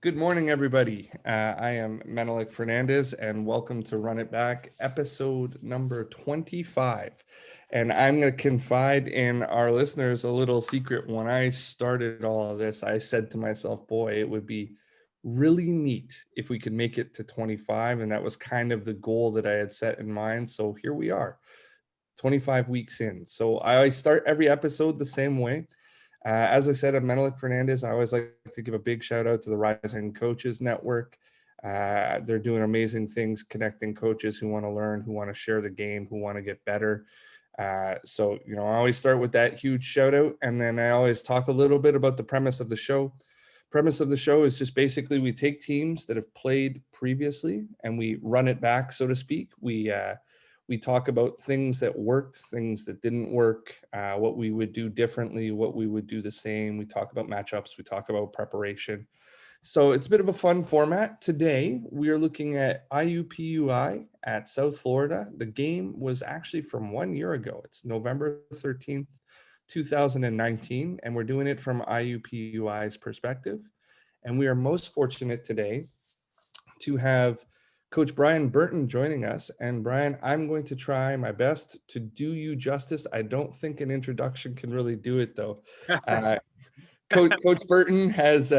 Good morning, everybody. I am Menelik Fernandez, and welcome to Run It Back, episode number 25. And I'm going to confide in our listeners a little secret. When I started all of this, I said to myself, boy, it would be really neat if we could make it to 25. And that was kind of the goal that I had set in mind. So here we are, 25 weeks in. So I start every episode the same way. As I said, I'm Menelik Fernandez. I always like to give a big shout out to the Rising Coaches Network. They're doing amazing things, connecting coaches who want to learn, who want to share the game, who want to get better. I always start with that huge shout out. And then I always talk a little bit about the premise of the show. Premise of the show is just basically we take teams that have played previously and we run it back, so to speak. We talk about things that worked, things that didn't work, what we would do differently, what we would do the same. We talk about matchups, we talk about preparation. So it's a bit of a fun format. Today, we are looking at IUPUI at South Florida. The game was actually from 1 year ago. It's November 13th, 2019, and we're doing it from IUPUI's perspective. And we are most fortunate today to have Coach Brian Burton joining us. And Brian, I'm going to try my best to do you justice. I don't think an introduction can really do it, though. Uh, Coach Burton has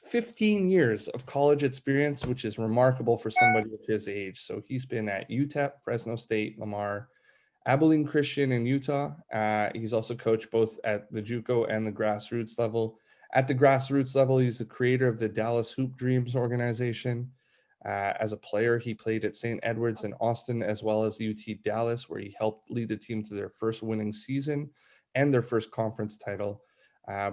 15 years of college experience, which is remarkable for somebody of his age. So he's been at UTEP, Fresno State, Lamar, Abilene Christian in Utah. He's also coached both at the JUCO and the grassroots level. At the grassroots level, he's the creator of the Dallas Hoop Dreams organization. As a player, he played at St. Edward's in Austin, as well as UT Dallas, where he helped lead the team to their first winning season and their first conference title.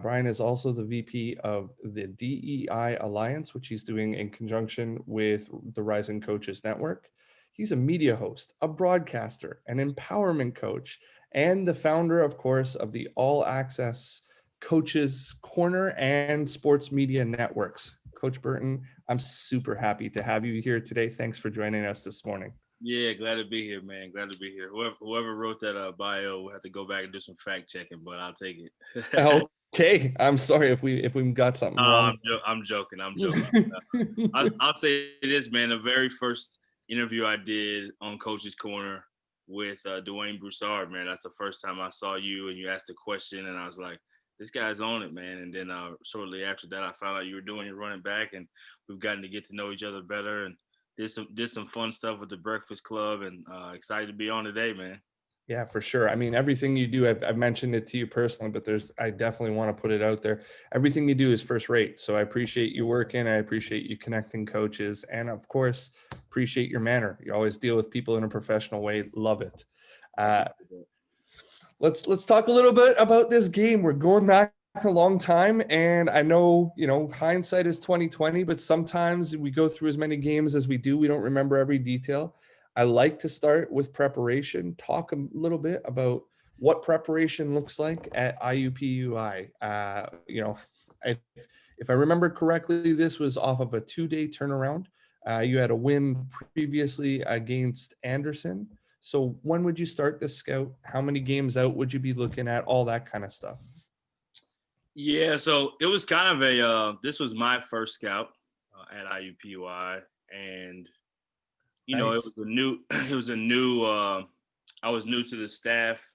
Brian is also the VP of the DEI Alliance, which he's doing in conjunction with the Rising Coaches Network. He's a media host, a broadcaster, an empowerment coach, and the founder, of course, of the All Access Coaches Corner and Sports Media Networks. Coach Burton, I'm super happy to have you here today. Thanks for joining us this morning. Yeah, glad to be here, man. Glad to be here. Whoever wrote that bio will have to go back and do some fact checking, but I'll take it. Okay, I'm sorry if we got something wrong. I'm joking. I'm joking. I'll say this, man. The very first interview I did on Coach's Corner with Dwayne Broussard, man. That's the first time I saw you, and you asked a question, and I was like, "This guy's on it, man." And then shortly after that, I found out you were doing your running back, and we've gotten to get to know each other better, and did some fun stuff with the Breakfast Club, and excited to be on today, man. Yeah, for sure. I mean, everything you do, I've mentioned it to you personally, but I definitely want to put it out there. Everything you do is first rate. So I appreciate you working. I appreciate you connecting coaches. And of course, appreciate your manner. You always deal with people in a professional way. Love it. Uh, let's talk a little bit about this game. We're going back a long time, and I know hindsight is 2020, but sometimes we go through as many games as we do. We don't remember every detail. I like to start with preparation. Talk a little bit about what preparation looks like at IUPUI. If I remember correctly, this was off of a 2-day turnaround. You had a win previously against Anderson. So when would you start this scout? How many games out would you be looking at? All that kind of stuff. Yeah, so it was kind of this was my first scout at IUPUI, and it Nice. was a new, it was a new. I was new to the staff,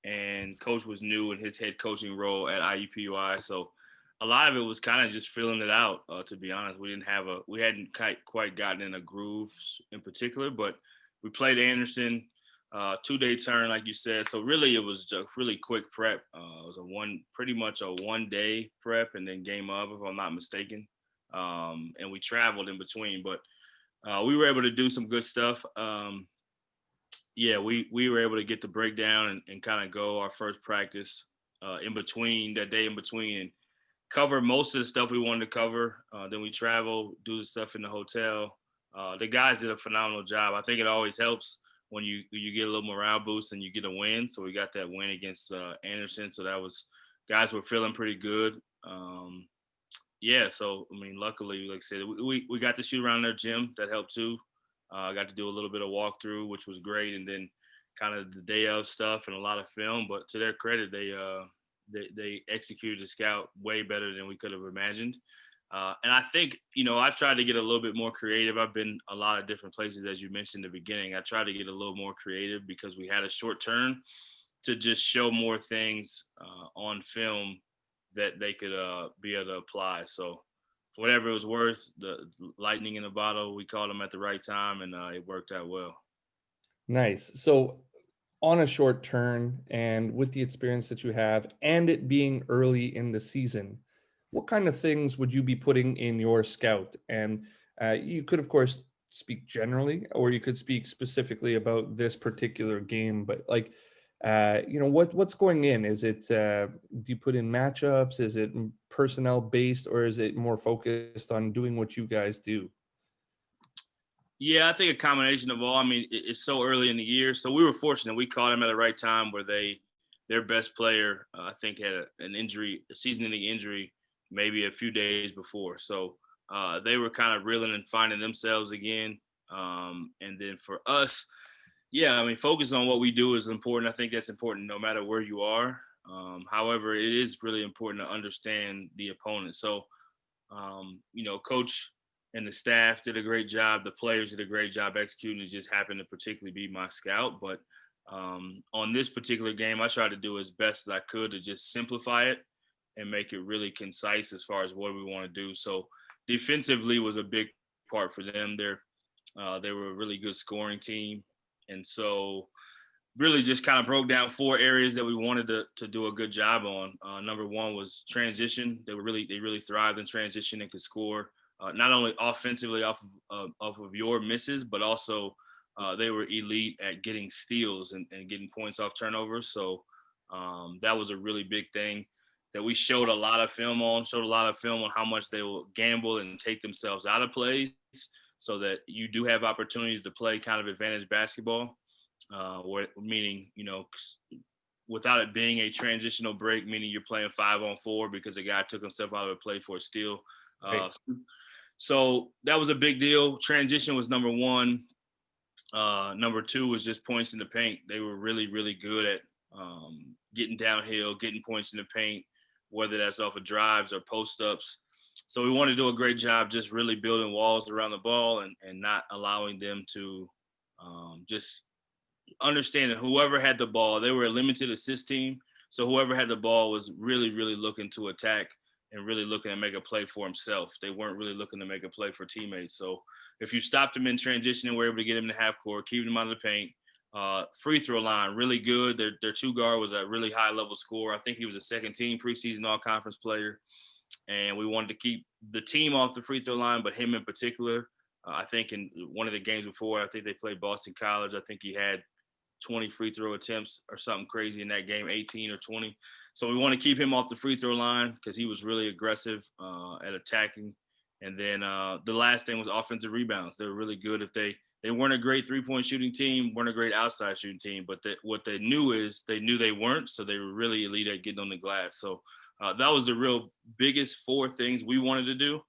and Coach was new in his head coaching role at IUPUI. So a lot of it was kind of just filling it out. To be honest, we hadn't quite gotten in a groove in particular, but we played Anderson, 2-day turn, like you said. So really, it was just really quick prep. It was pretty much a 1-day prep, and then game of, if I'm not mistaken. And we traveled in between, but we were able to do some good stuff. Yeah, we were able to get the breakdown and kind of go our first practice in between that day in between and cover most of the stuff we wanted to cover. Then we travel, do the stuff in the hotel. The guys did a phenomenal job. I think it always helps when you get a little morale boost and you get a win. So we got that win against Anderson. So that was guys were feeling pretty good. Yeah, so I mean, luckily, like I said, we got to shoot around their gym. That helped too. I got to do a little bit of walkthrough, which was great, and then kind of the day of stuff and a lot of film. But to their credit, they executed the scout way better than we could have imagined. And I think, I've tried to get a little bit more creative. I've been a lot of different places, as you mentioned in the beginning. I tried to get a little more creative because we had a short turn to just show more things on film that they could be able to apply. So, for whatever it was worth, the lightning in the bottle, we called them at the right time, and it worked out well. Nice. So on a short turn and with the experience that you have and it being early in the season, what kind of things would you be putting in your scout? And you could, of course, speak generally, or you could speak specifically about this particular game. But like, what's going in? Is it do you put in matchups? Is it personnel based, or is it more focused on doing what you guys do? Yeah, I think a combination of all. I mean, it's so early in the year, so we were fortunate. We caught them at the right time where their best player, I think, had an injury, a season-ending injury, maybe a few days before. So they were kind of reeling and finding themselves again. And then for us, yeah, I mean, focus on what we do is important. I think that's important no matter where you are. However, it is really important to understand the opponent. So coach and the staff did a great job. The players did a great job executing. It just happened to particularly be my scout. But on this particular game, I tried to do as best as I could to just simplify it and make it really concise as far as what we want to do. So defensively was a big part for them. They were a really good scoring team, and so really just kind of broke down four areas that we wanted to do a good job on. Number one was transition. They really thrived in transition and could score not only offensively off of your misses, but also they were elite at getting steals and getting points off turnovers. So that was a really big thing that we showed a lot of film on. Showed a lot of film on how much they will gamble and take themselves out of plays, so that you do have opportunities to play kind of advantage basketball. Meaning, without it being a transitional break, meaning you're playing 5-on-4 because a guy took himself out of a play for a steal. Right. So that was a big deal. Transition was number one. Number two was just points in the paint. They were really, really good at getting downhill, getting points in the paint, whether that's off of drives or post ups. So we want to do a great job just really building walls around the ball and not allowing them to just understanding whoever had the ball. They were a limited assist team. So whoever had the ball was really, really looking to attack and really looking to make a play for himself. They weren't really looking to make a play for teammates. So if you stopped them in transition and were able to get them to half court, keep them out of the paint, free throw line, really good. Their two guard was a really high level scorer. I think he was a second team preseason all conference player. And we wanted to keep the team off the free throw line, but him in particular. I think in one of the games before, I think they played Boston College. I think he had 20 free throw attempts or something crazy in that game, 18 or 20. So we want to keep him off the free throw line because he was really aggressive at attacking. And then the last thing was offensive rebounds. They were really good. If they weren't a great 3-point shooting team, weren't a great outside shooting team, but what they knew is they knew they weren't. So they were really elite at getting on the glass. So that was the real biggest four things we wanted to do.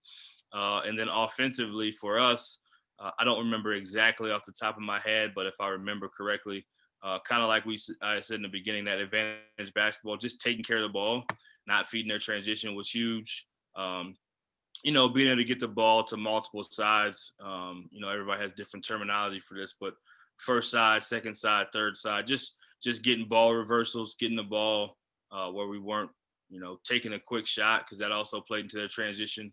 And then offensively for us, I don't remember exactly off the top of my head, but if I remember correctly, kind of like I said in the beginning, that advantage basketball, just taking care of the ball, not feeding their transition was huge. Being able to get the ball to multiple sides. Everybody has different terminology for this, but first side, second side, third side, just getting ball reversals, getting the ball where we weren't, taking a quick shot because that also played into their transition.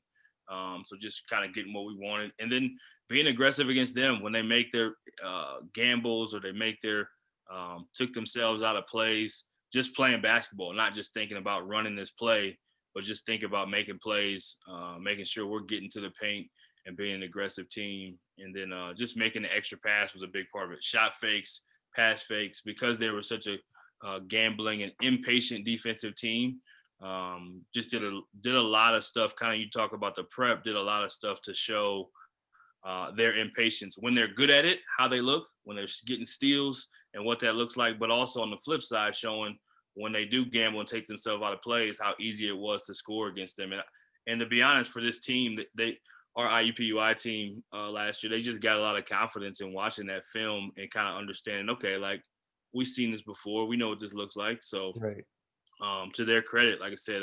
So just kind of getting what we wanted, and then being aggressive against them when they make their gambles or they make their took themselves out of plays, just playing basketball, not just thinking about running this play, but just think about making plays, making sure we're getting to the paint and being an aggressive team. And then just making the extra pass was a big part of it. Shot fakes, pass fakes, because they were such a gambling and impatient defensive team. Just did a lot of stuff. Kind of, you talk about the prep, did a lot of stuff to show their impatience when they're good at it, how they look, when they're getting steals and what that looks like, but also on the flip side, showing when they do gamble and take themselves out of plays, how easy it was to score against them. And to be honest, for this team, our IUPUI team last year, they just got a lot of confidence in watching that film and kind of understanding, okay, like we've seen this before, we know what this looks like. So Right. to their credit, like I said,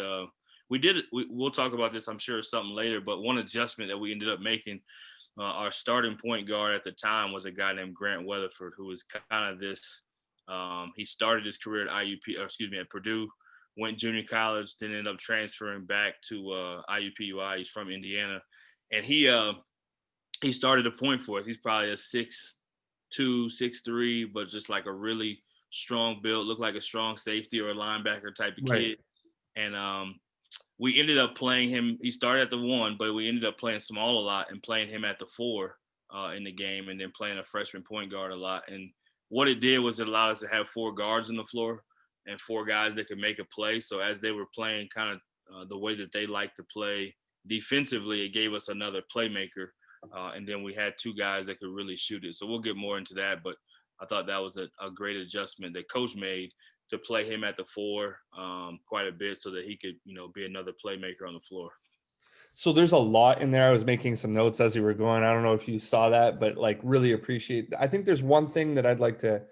we'll talk about this, I'm sure, something later, but one adjustment that we ended up making, our starting point guard at the time was a guy named Grant Weatherford, who was kind of this. He started his career at at Purdue, went junior college, then ended up transferring back to IUPUI. He's from Indiana, and he started a point for us. He's probably a 6'2", 6'3", but just like a really strong build, looked like a strong safety or a linebacker type of Right. kid. And we ended up playing him. He started at the 1, but we ended up playing small a lot and playing him at the 4 in the game, and then playing a freshman point guard a lot. And what it did was it allowed us to have 4 guards on the floor and 4 guys that could make a play. So as they were playing kind of the way that they like to play defensively, it gave us another playmaker. And then we had 2 guys that could really shoot it. So we'll get more into that. But I thought that was a great adjustment that Coach made to play him at the 4 quite a bit so that he could, be another playmaker on the floor. So there's a lot in there. I was making some notes as you were going. I don't know if you saw that, but like really appreciate. I think there's one thing that I'd like to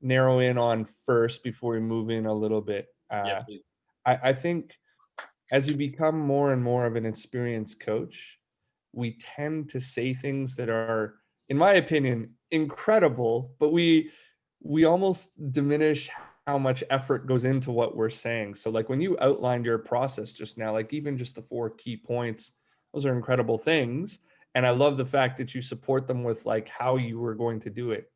narrow in on first before we move in a little bit. Yeah, please. I think as you become more and more of an experienced coach, we tend to say things that are, in my opinion, incredible, but we almost diminish how much effort goes into what we're saying. So like when you outlined your process just now, like even just the 4 key points, those are incredible things. And I love the fact that you support them with like how you were going to do it.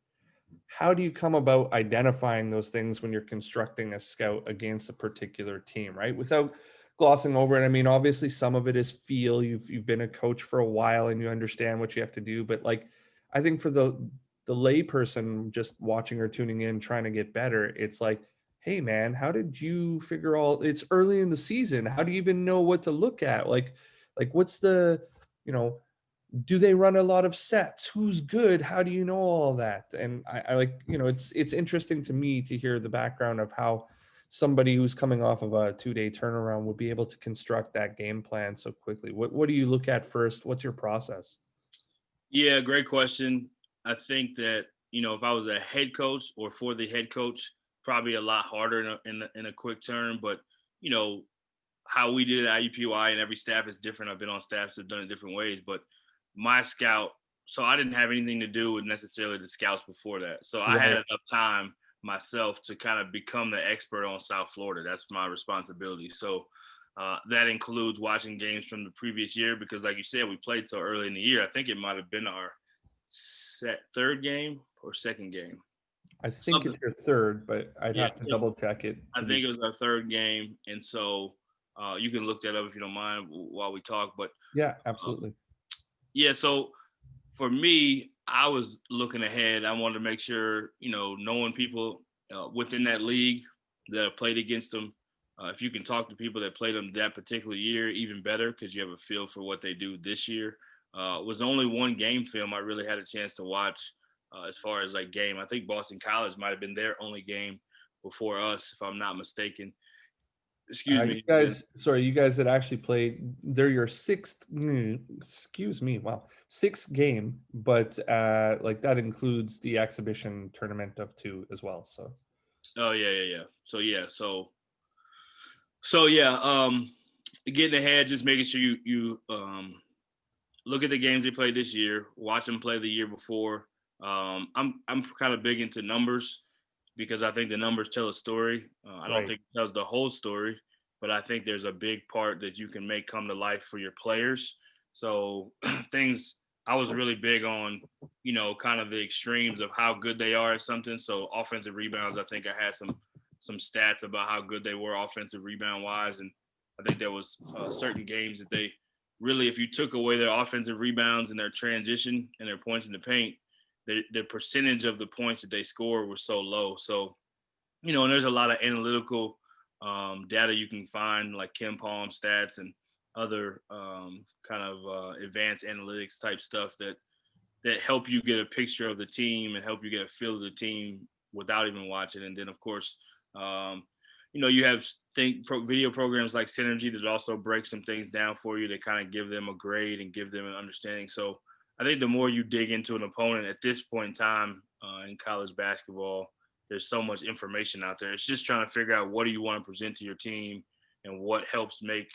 How do you come about identifying those things when you're constructing a scout against a particular team, right? Without glossing over it. I mean, obviously some of it is feel. You've been a coach for a while and you understand what you have to do. But like, I think for the lay person just watching or tuning in, trying to get better, it's like, hey man, how did you figure all? It's early in the season. How do you even know what to look at? Like what's the, you know, do they run a lot of sets? Who's good? How do you know all that? And I like, it's interesting to me to hear the background of how somebody who's coming off of a 2-day turnaround would be able to construct that game plan so quickly. What do you look at first? What's your process? Yeah, great question. I think that, if I was a head coach or for the head coach, probably a lot harder in a quick turn. But, you know, how we did it at IUPUI, and every staff is different. I've been on staffs that have done it different ways. But my scout, so I didn't have anything to do with necessarily the scouts before that. So I had Right. enough time myself to kind of become the expert on South Florida. That's my responsibility. So that includes watching games from the previous year because, like you said, we played so early in the year. I think it might have been our third game or second game. I think Something. it's your third, but I'd Yeah. have to double check it I to be. think it was our third game. And so you can look that up if you don't mind while we talk. But Yeah, um, absolutely. yeah, so for me, I was looking ahead. I wanted to make sure, knowing people within that league that have played against them. If you can talk to people that played them that particular year, even better, because you have a feel for what they do this year. Was only one game film I really had a chance to watch as far as like game. I think Boston College might have been their only game before us, if I'm not mistaken. Excuse You me. And guys, sorry, you guys that actually played, they're your sixth, excuse me, wow, sixth game, but like that includes the exhibition tournament of 2 as well. So oh yeah. So getting ahead, just making sure you look at the games they played this year, watch them play the year before. I'm kind of big into numbers because I think the numbers tell a story. I don't right. think it tells the whole story, but I think there's a big part that you can make come to life for your players. So things I was really big on, kind of the extremes of how good they are at something. So offensive rebounds, I think I had some stats about how good they were offensive rebound wise, and I think there was certain games that they really, if you took away their offensive rebounds and their transition and their points in the paint, the percentage of the points that they score was so low. So, and there's a lot of analytical data you can find, like Kim Palm stats and other kind of advanced analytics type stuff that help you get a picture of the team and help you get a feel of the team without even watching. And then, of course, um, you have video programs like Synergy that also break some things down for you to kind of give them a grade and give them an understanding. So I think the more you dig into an opponent at this point in time in college basketball, there's so much information out there. It's just trying to figure out what do you want to present to your team and what helps make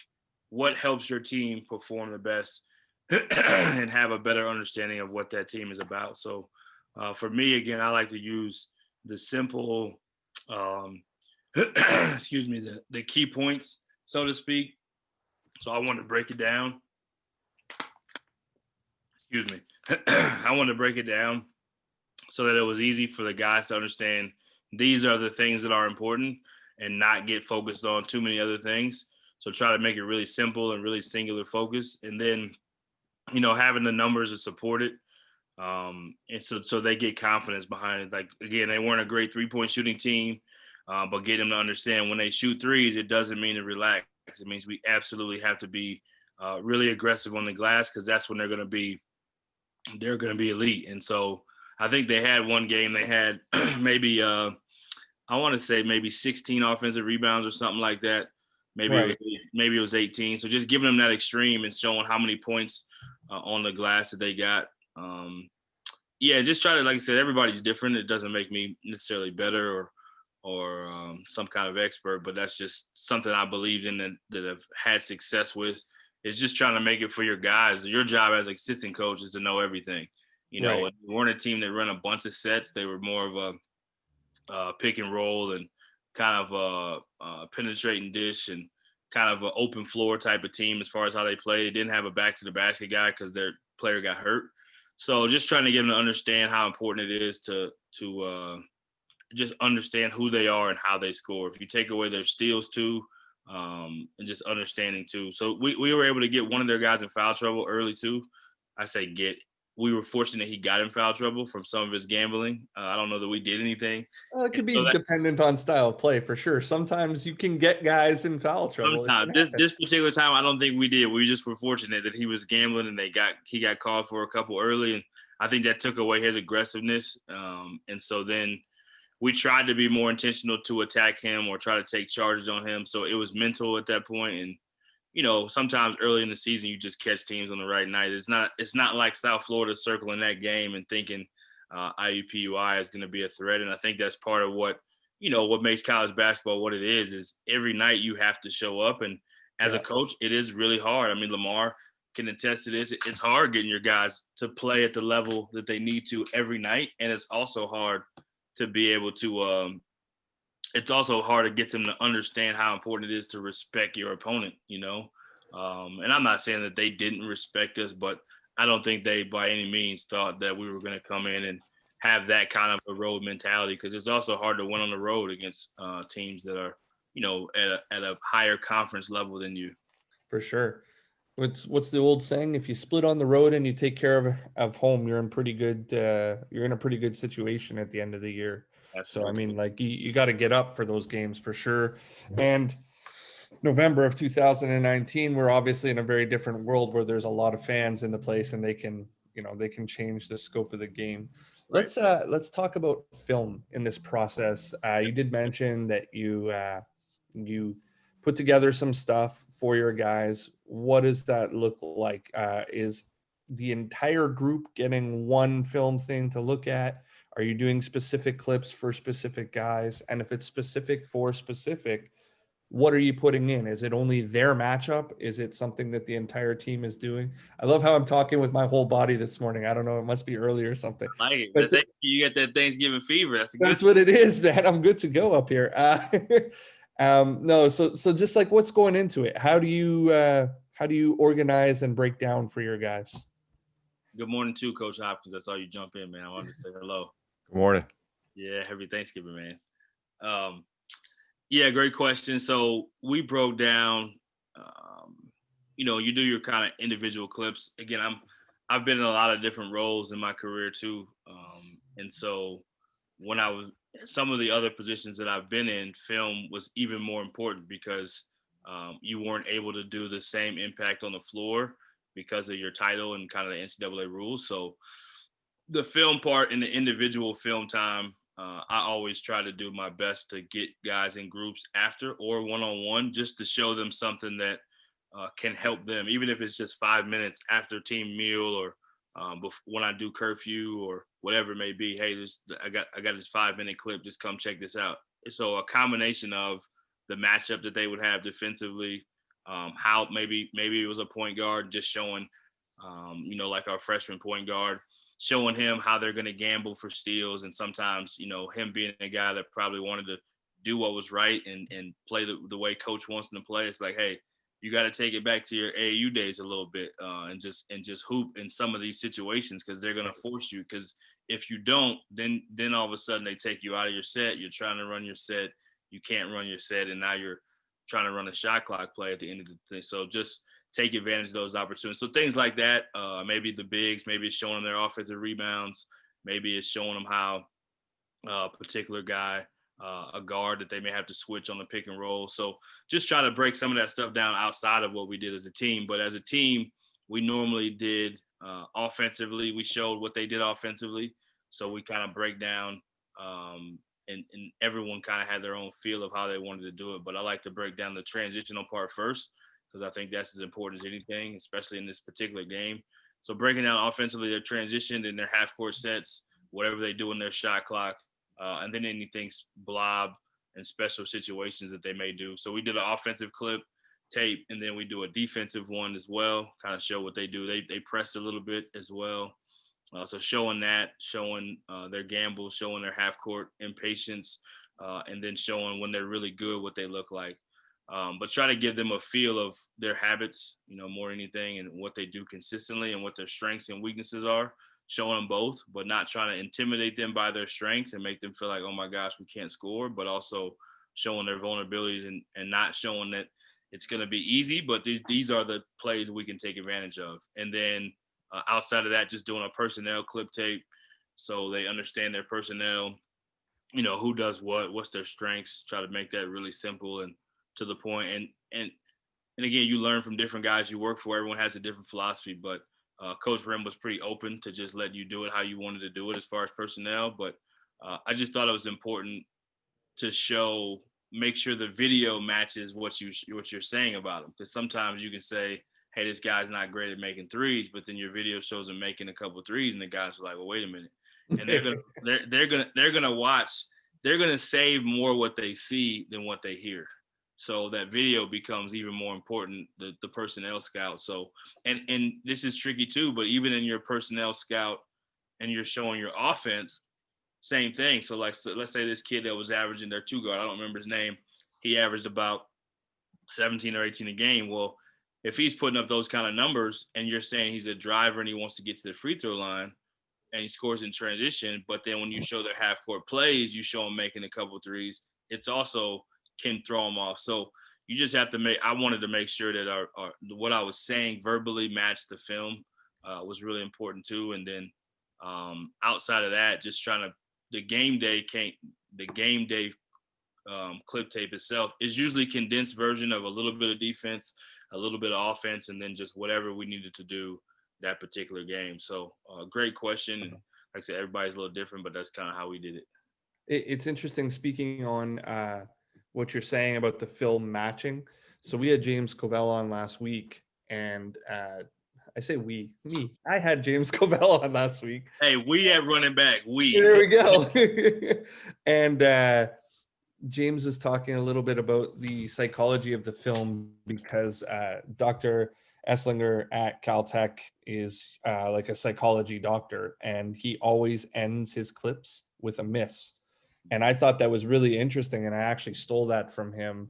what helps your team perform the best and have a better understanding of what that team is about. So for me, again, I like to use the simple, um, excuse me, the key points, so to speak. So I want to break it down. Excuse me. I want to break it down so that it was easy for the guys to understand these are the things that are important and not get focused on too many other things. So try to make it really simple and really singular focus. And then, having the numbers to support it. And so they get confidence behind it. Like, again, they weren't a great 3-point shooting team, but get them to understand when they shoot threes, it doesn't mean to relax. It means we absolutely have to be really aggressive on the glass, because that's when they're going to be elite. And so I think they had one game, they had maybe, I want to say maybe 16 offensive rebounds or something like that. Right. Maybe it was 18. So just giving them that extreme and showing how many points on the glass that they got. Yeah, just try to, like I said, everybody's different. It doesn't make me necessarily better or some kind of expert, but that's just something I believed in that I've had success with. Is just trying to make it for your guys. Your job as assistant coach is to know everything. Right. We weren't a team that run a bunch of sets. They were more of a pick and roll and kind of a penetrating dish and kind of an open floor type of team as far as how they play. They didn't have a back to the basket guy because their player got hurt. So just trying to get them to understand how important it is to just understand who they are and how they score. If you take away their steals too, and just understanding too. So we were able to get one of their guys in foul trouble early too. I say get. We were fortunate he got in foul trouble from some of his gambling. I don't know that we did anything. Well, it And could so be that dependent on style of play for sure. Sometimes you can get guys in foul trouble. It sometimes can this happen. this particular time, I don't think we did. We just were fortunate that he was gambling and he got called for a couple early, and I think that took away his aggressiveness. And so then we tried to be more intentional to attack him or try to take charges on him. So it was mental at that point. And, sometimes early in the season, you just catch teams on the right night. It's not like South Florida circling that game and thinking IUPUI is going to be a threat. And I think that's part of what makes college basketball what it is every night you have to show up. And as a Yeah, coach, it is really hard. I mean, Lamar can attest to this. It's hard getting your guys to play at the level that they need to every night. And it's also hard to be able to it's also hard to get them to understand how important it is to respect your opponent. And I'm not saying that they didn't respect us, but I don't think they by any means thought that we were going to come in and have that kind of a road mentality, because it's also hard to win on the road against teams that are at a higher conference level than you. for sure. What's the old saying? If you split on the road and you take care of home, you're in pretty good. You're in a pretty good situation at the end of the year. So I Absolutely. mean, like you got to get up for those games for sure. And November of 2019, we're obviously in a very different world where there's a lot of fans in the place and they can change the scope of the game. Right. Let's talk about film in this process. You did mention that you put together some stuff for your guys. What does that look like? Is the entire group getting one film thing to look at? Are you doing specific clips for specific guys? And if it's specific for specific, what are you putting in? Is it only their matchup? Is it something that the entire team is doing? I love how I'm talking with my whole body this morning. I don't know, it must be early or something. Like it. But You get that Thanksgiving fever. That's a good. that's what it is, man. I'm good to go up here. No, so just like what's going into it? How do you organize and break down for your guys? Good morning too, Coach Hopkins. I saw you jump in, man. I wanted to say hello. Good morning. Yeah, happy Thanksgiving, man. Um, yeah, great question. So we broke down. You do your kind of individual clips. Again, I've been in a lot of different roles in my career too, and so when I was some of the other positions that I've been in, film was even more important because you weren't able to do the same impact on the floor because of your title and kind of the NCAA rules. So the film part and the individual film time, I always try to do my best to get guys in groups after or one-on-one just to show them something that can help them, even if it's just 5 minutes after team meal or when I do curfew or whatever it may be. Hey, I got this 5-minute clip. Just come check this out. So a combination of the matchup that they would have defensively, How maybe it was a point guard just showing, like our freshman point guard, showing him how they're going to gamble for steals, and sometimes him being a guy that probably wanted to do what was right and play the way coach wants them to play. It's like, hey, you got to take it back to your AAU days a little bit, and just hoop in some of these situations, because they're going to force you. Because if you don't, then all of a sudden they take you out of your set. You're trying to run your set, you can't run your set, and now you're trying to run a shot clock play at the end of the thing. So just take advantage of those opportunities. So things like that, maybe the bigs, maybe it's showing them their offensive rebounds, maybe it's showing them how a particular guy, a guard that they may have to switch on the pick and roll. So just try to break some of that stuff down outside of what we did as a team. But as a team, we normally did offensively. We showed what they did offensively. So we kind of break down, and everyone kind of had their own feel of how they wanted to do it. But I like to break down the transitional part first, because I think that's as important as anything, especially in this particular game. So breaking down offensively their transition and their half court sets, whatever they do in their shot clock, and then anything blob and special situations that they may do. So we did an offensive clip tape, and then we do a defensive one as well, kind of show what they do. They press a little bit as well. So showing their gamble, showing their half court impatience, and then showing when they're really good what they look like. But try to give them a feel of their habits, more than anything, and what they do consistently and what their strengths and weaknesses are. Showing them both, but not trying to intimidate them by their strengths and make them feel like, oh my gosh, we can't score, but also showing their vulnerabilities, and not showing that it's going to be easy, but these are the plays we can take advantage of. And then outside of that, just doing a personnel clip tape so they understand their personnel, who does what's their strengths, try to make that really simple and to the point. And again, you learn from different guys you work for. Everyone has a different philosophy, but Coach Rim was pretty open to just let you do it how you wanted to do it as far as personnel. But I just thought it was important to make sure the video matches what you're saying about him, because sometimes you can say, hey, this guy's not great at making threes, but then your video shows him making a couple of threes, and the guys are like, well, wait a minute, and they're gonna watch, they're gonna save more what they see than what they hear. So that video becomes even more important, the personnel scout. So, and this is tricky too, but even in your personnel scout and you're showing your offense, same thing. So let's say this kid that was averaging their two guard, I don't remember his name, he averaged about 17 or 18 a game. Well, if he's putting up those kind of numbers and you're saying he's a driver and he wants to get to the free throw line and he scores in transition, but then when you show their half court plays, you show him making a couple threes, it's also can throw them off. So you just have to I wanted to make sure that our what I was saying verbally matched the film, was really important too. And then outside of that, just trying to, the game day clip tape itself is usually a condensed version of a little bit of defense, a little bit of offense, and then just whatever we needed to do that particular game. So great question. And like I said, everybody's a little different, but that's kind of how we did it. It's interesting, speaking on what you're saying about the film matching. So we had James Covell on last week, and I say me. I had James Covell on last week. Hey, we at running back. There we go. And James was talking a little bit about the psychology of the film, because Dr. Esslinger at Caltech is like a psychology doctor, and he always ends his clips with a miss. And I thought that was really interesting, and I actually stole that from him,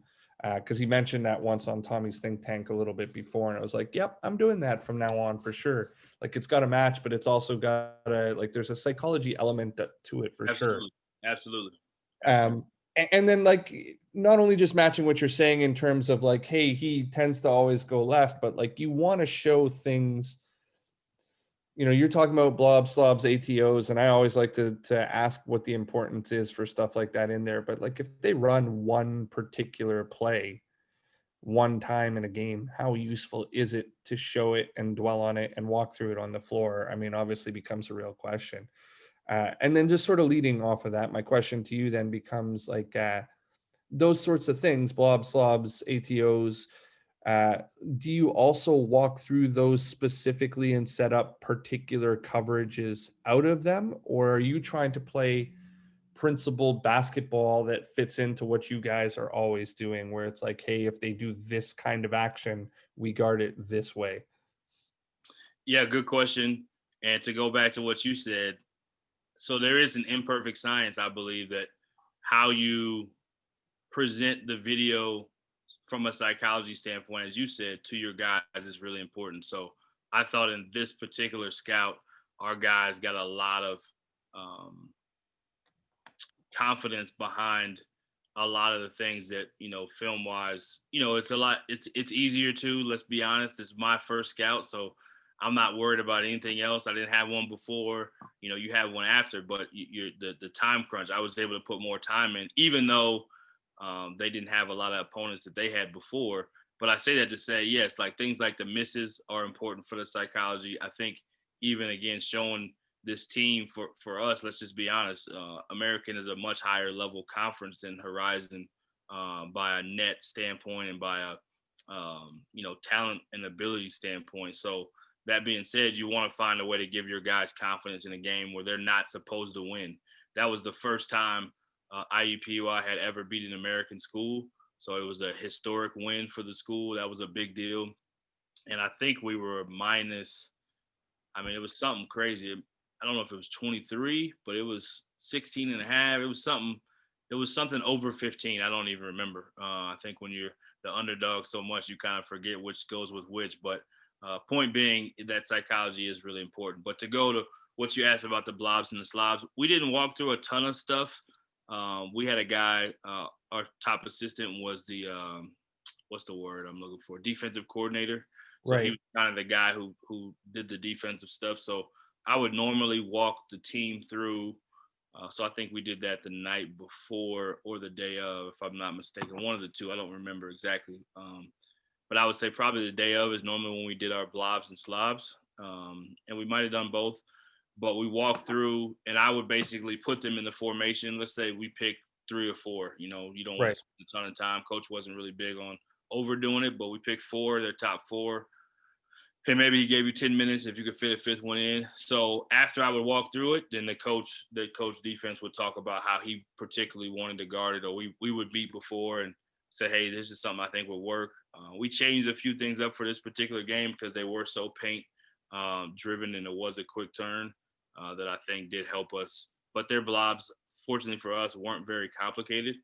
because he mentioned that once on Tommy's Think Tank a little bit before, and I was like, yep, I'm doing that from now on for sure. Like, it's got a match, but it's also got there's a psychology element to it for sure. Absolutely. And then, like, not only just matching what you're saying in terms of like, hey, he tends to always go left, but like, you want to show things. You're talking about blob slobs, ATOs, and I always like to ask what the importance is for stuff like that in there. But like, if they run one particular play one time in a game, how useful is it to show it and dwell on it and walk through it on the floor? I mean, obviously becomes a real question. And then just sort of leading off of that, my question to you then becomes like, those sorts of things, blob slobs, ATOs, do you also walk through those specifically and set up particular coverages out of them? Or are you trying to play principled basketball that fits into what you guys are always doing, where it's like, hey, if they do this kind of action, we guard it this way? Yeah, good question. And to go back to what you said, so there is an imperfect science, I believe, that how you present the video from a psychology standpoint, as you said, to your guys is really important. So I thought in this particular scout, our guys got a lot of um, confidence behind a lot of the things that, film wise, it's easier to, let's be honest, it's my first scout, so I'm not worried about anything else. I didn't have one before, you have one after, but you're the time crunch, I was able to put more time in, even though they didn't have a lot of opponents that they had before. But I say that to say, yes, like things like the misses are important for the psychology. I think even again showing this team for us, let's just be honest, American is a much higher level conference than Horizon, by a net standpoint and by a talent and ability standpoint. So that being said, you want to find a way to give your guys confidence in a game where they're not supposed to win. That was the first time IUPUI had ever beat an American school, so it was a historic win for the school. That was a big deal, and I think we were minus. I mean, it was something crazy. I don't know if it was 23, but it was 16 and a half. It was something. It was something over 15. I don't even remember. I think when you're the underdog so much, you kind of forget which goes with which. But point being, that psychology is really important. But to go to what you asked about the blobs and the slobs, we didn't walk through a ton of stuff. We had a guy. Our top assistant was the what's the word I'm looking for? Defensive coordinator. So he Right. was kind of the guy who did the defensive stuff. So I would normally walk the team through. So I think we did that the night before or the day of, if I'm not mistaken, one of the two. I don't remember exactly. But I would say probably the day of is normally when we did our blobs and slobs. And we might have done both, but we walked through and I would basically put them in the formation. Let's say we picked 3 or 4, you don't want Right. to spend a ton of time. Coach wasn't really big on overdoing it, but we picked 4, their top 4. And maybe he gave you 10 minutes if you could fit a 5th one in. So after I would walk through it, then the coach defense would talk about how he particularly wanted to guard it, or we would meet before and say, hey, this is something I think would work. We changed a few things up for this particular game because they were so paint driven and it was a quick turn that I think did help us. But their blobs, fortunately for us, weren't very complicated,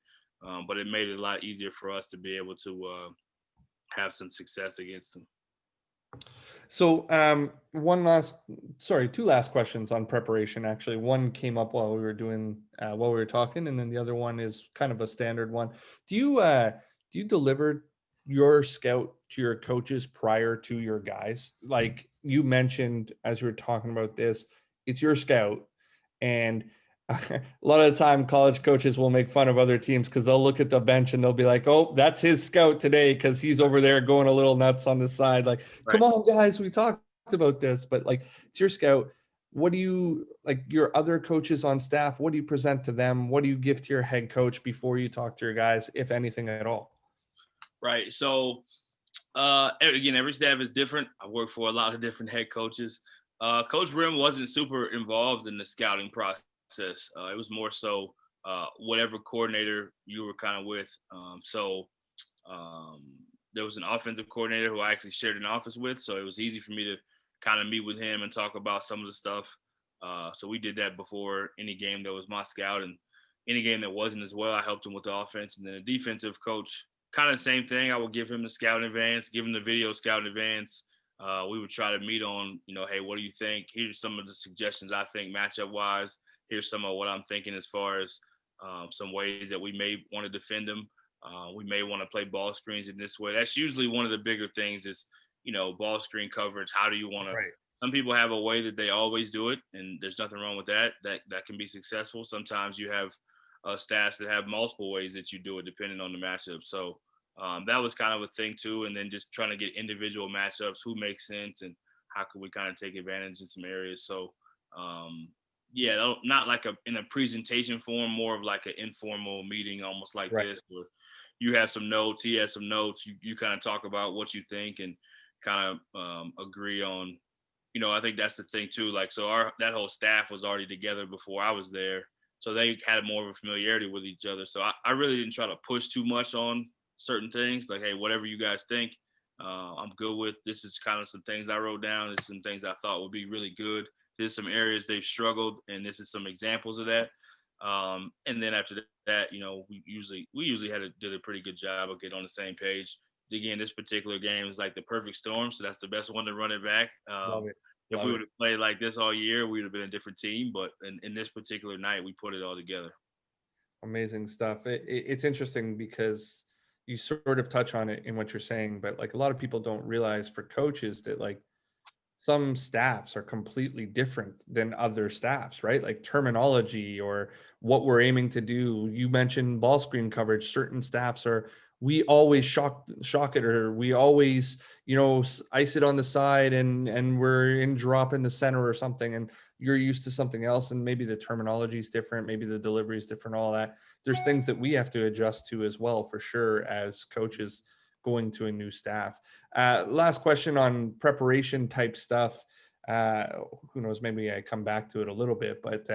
but it made it a lot easier for us to be able to have some success against them. So, two last questions on preparation. Actually, one came up while we were talking, and then the other one is kind of a standard one. Do you deliver your scout to your coaches prior to your guys? Like you mentioned as you were talking about this, it's your scout, and a lot of the time college coaches will make fun of other teams because they'll look at the bench and they'll be like, oh, that's his scout today because he's over there going a little nuts on the side. Like, Right. come on, guys, we talked about this. But like, it's your scout. What do you, like your other coaches on staff, what do you present to them? What do you give to your head coach before you talk to your guys, if anything at all? Right. So again, every staff is different. I work for a lot of different head coaches. Coach Rim wasn't super involved in the scouting process. It was more so whatever coordinator you were kind of with. There was an offensive coordinator who I actually shared an office with, so it was easy for me to kind of meet with him and talk about some of the stuff. So we did that before any game that was my scout, and any game that wasn't as well, I helped him with the offense. And then the defensive coach, kind of the same thing. I would give him the scout in advance, give him the video scout in advance. We would try to meet on, hey, what do you think? Here's some of the suggestions I think matchup wise. Here's some of what I'm thinking as far as some ways that we may want to defend them. We may want to play ball screens in this way. That's usually one of the bigger things is, ball screen coverage. How do you want to? Right. Some people have a way that they always do it, and there's nothing wrong with that. That can be successful. Sometimes you have staffs that have multiple ways that you do it depending on the matchup. So that was kind of a thing too. And then just trying to get individual matchups, who makes sense, and how can we kind of take advantage in some areas. So not like in a presentation form, more of like an informal meeting, almost like Right. this, where you have some notes, he has some notes, you kind of talk about what you think and kind of agree on. I think that's the thing too. Like, so that whole staff was already together before I was there. So they had more of a familiarity with each other. So I really didn't try to push too much on certain things. Like, hey, whatever you guys think, I'm good with. This is kind of some things I wrote down. This is some things I thought would be really good. There's some areas they've struggled, and this is some examples of that. And then after that, we usually did a pretty good job of getting on the same page. Again, this particular game is like the perfect storm, so that's the best one to run it back. Love it. If we Love would it. have played like this all year, we would have been a different team. But in this particular night, we put it all together. Amazing stuff. It's interesting because you sort of touch on it in what you're saying, but like a lot of people don't realize for coaches that like some staffs are completely different than other staffs, right? Like terminology or what we're aiming to do. You mentioned ball screen coverage. Certain staffs are, we always shock it, or we always, ice it on the side and we're in drop in the center or something. And you're used to something else. And maybe the terminology is different. Maybe the delivery is different, all that. There's things that we have to adjust to as well, for sure, as coaches going to a new staff. Last question on preparation type stuff. Uh, who knows? Maybe I come back to it a little bit, but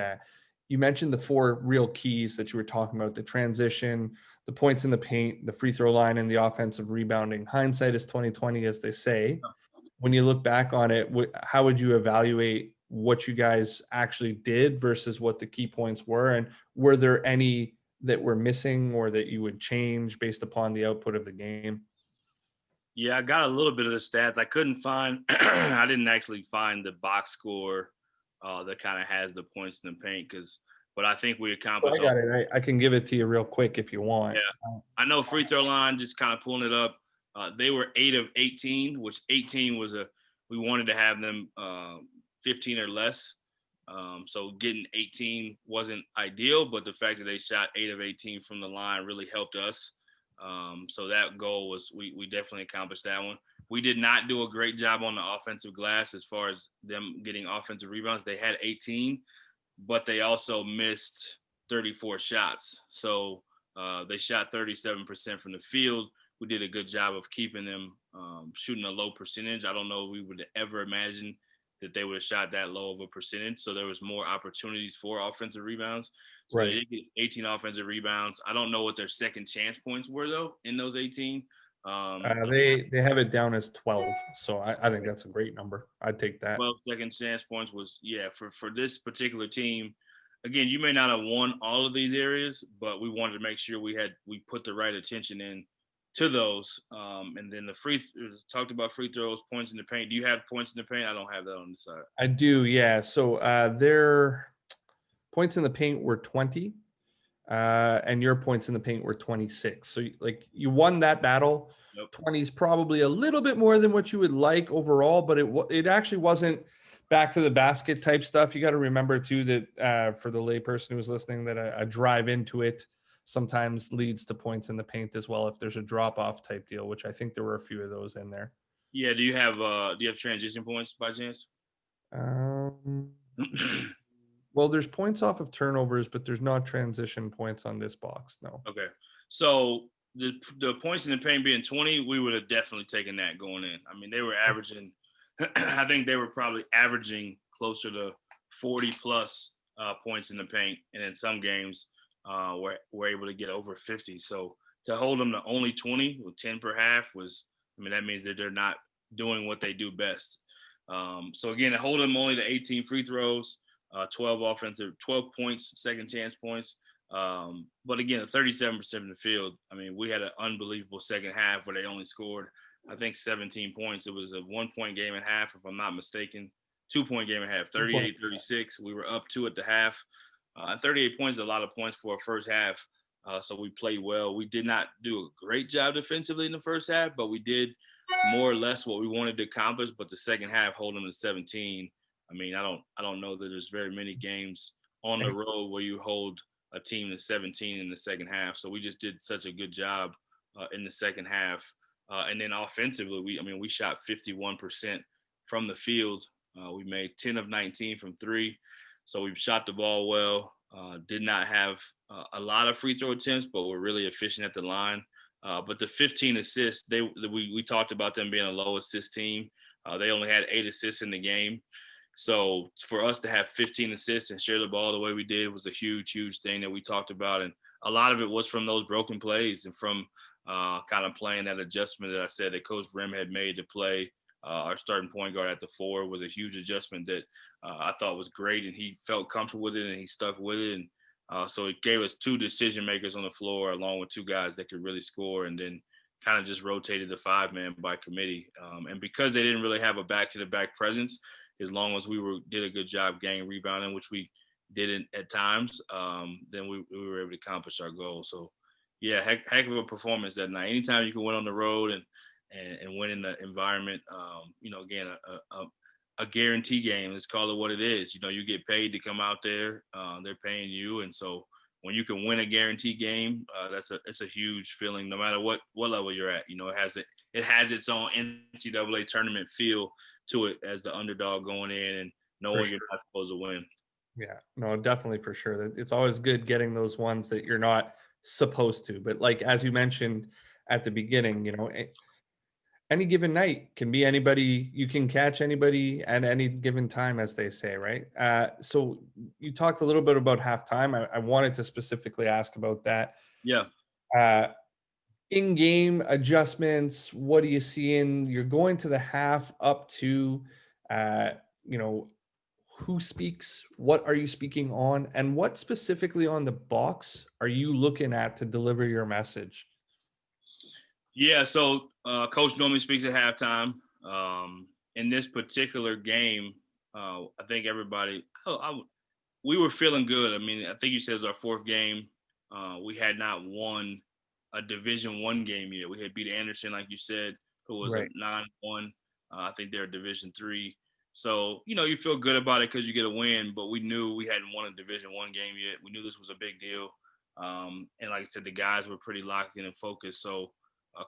you mentioned the four real keys that you were talking about: the transition, the points in the paint, the free throw line, and the offensive rebounding. Hindsight is 2020, as they say. When you look back on it, how would you evaluate what you guys actually did versus what the key points were? And were there any that were missing or that you would change based upon the output of the game? Yeah, I got a little bit of the stats. I couldn't find. I didn't actually find the box score that kind of has the points in the paint but I think we Oh, I accomplished all. got it. I can give it to you real quick if you want. Yeah, I know free throw line. Just kind of pulling it up. They were 8 of 18, which 18 was we wanted to have them 15 or less. So getting 18 wasn't ideal, but the fact that they shot 8 of 18 from the line really helped us. So that goal was we definitely accomplished that one. We did not do a great job on the offensive glass as far as them getting offensive rebounds. They had 18, but they also missed 34 shots. So they shot 37% from the field. We did a good job of keeping them shooting a low percentage. I don't know if we would ever imagine that they would have shot that low of a percentage. So there was more opportunities for offensive rebounds. So they Right. did get 18 offensive rebounds. I don't know what their second chance points were though in those 18. They have it down as 12, so I think that's a great number. I'd take that. 12 second chance points was for this particular team. Again, you may not have won all of these areas, but we wanted to make sure we put the right attention in to those. And then talked about free throws, points in the paint. Do you have points in the paint? I don't have that on the side. I do, yeah. So their points in the paint were 20, and your points in the paint were 26. So like you won that battle. Yep. 20 is probably a little bit more than what you would like overall, but it actually wasn't back to the basket type stuff. You got to remember too that for the layperson who's listening, that a drive into it sometimes leads to points in the paint as well if there's a drop off type deal, which I think there were a few of those in there. Yeah. Do you have transition points by chance? Um, well, there's points off of turnovers, but there's not transition points on this box. No. Okay. So the points in the paint being 20, we would have definitely taken that going in. I mean, they were averaging, I think they were probably averaging closer to 40 plus points in the paint. And in some games, we're able to get over 50. So to hold them to only 20 with 10 per half that means that they're not doing what they do best. So again, to hold them only to 18 free throws, 12 points, second chance points. But again, 37% in the field. I mean, we had an unbelievable second half where they only scored, I think, 17 points. It was a 1-point game and a half, if I'm not mistaken. 2-point game and a half, 38-36. We were up 2 at the half. 38 points is a lot of points for a first half. So we played well. We did not do a great job defensively in the first half, but we did more or less what we wanted to accomplish. But the second half, holding them to 17. I mean, I don't know that there's very many games on the road where you hold a team to 17 in the second half. So we just did such a good job in the second half. And then offensively, we shot 51% from the field. We made 10 of 19 from 3. So we shot the ball well. Did not have a lot of free throw attempts, but we're really efficient at the line. But the 15 assists, we talked about them being a low assist team. They only had 8 assists in the game. So for us to have 15 assists and share the ball the way we did was a huge, huge thing that we talked about. And a lot of it was from those broken plays and from kind of playing that adjustment that I said that Coach Brim had made to play our starting point guard at the 4 was a huge adjustment that I thought was great, and he felt comfortable with it and he stuck with it. And so it gave us 2 decision makers on the floor along with 2 guys that could really score, and then kind of just rotated the 5-man by committee. And because they didn't really have a back-to-the-back presence, as long as we did a good job getting rebounding, which we didn't at times, then we were able to accomplish our goal. So, yeah, heck of a performance that night. Anytime you can win on the road and win in the environment, again, a guarantee game. Let's call it what it is. You get paid to come out there. They're paying you, and so when you can win a guarantee game, it's a huge feeling. No matter what level you're at, it has its own NCAA tournament feel to it as the underdog going in and knowing you're not supposed to win. Yeah, no, definitely for sure. It's always good getting those ones that you're not supposed to. But like as you mentioned at the beginning, any given night can be anybody. You can catch anybody at any given time, as they say, right? So you talked a little bit about halftime. I wanted to specifically ask about that. Yeah. In-game adjustments. What do you see in? You're going to the half up to, who speaks? What are you speaking on? And what specifically on the box are you looking at to deliver your message? Yeah, so Coach normally speaks at halftime. In this particular game, I think everybody, we were feeling good. I mean, I think you said it was our 4th game. We had not won a Division I game yet. We had beat Anderson, like you said, who was Right. a 9-1. I think they're Division III. So, you feel good about it because you get a win, but we knew we hadn't won a Division I game yet. We knew this was a big deal. And like I said, the guys were pretty locked in and focused. So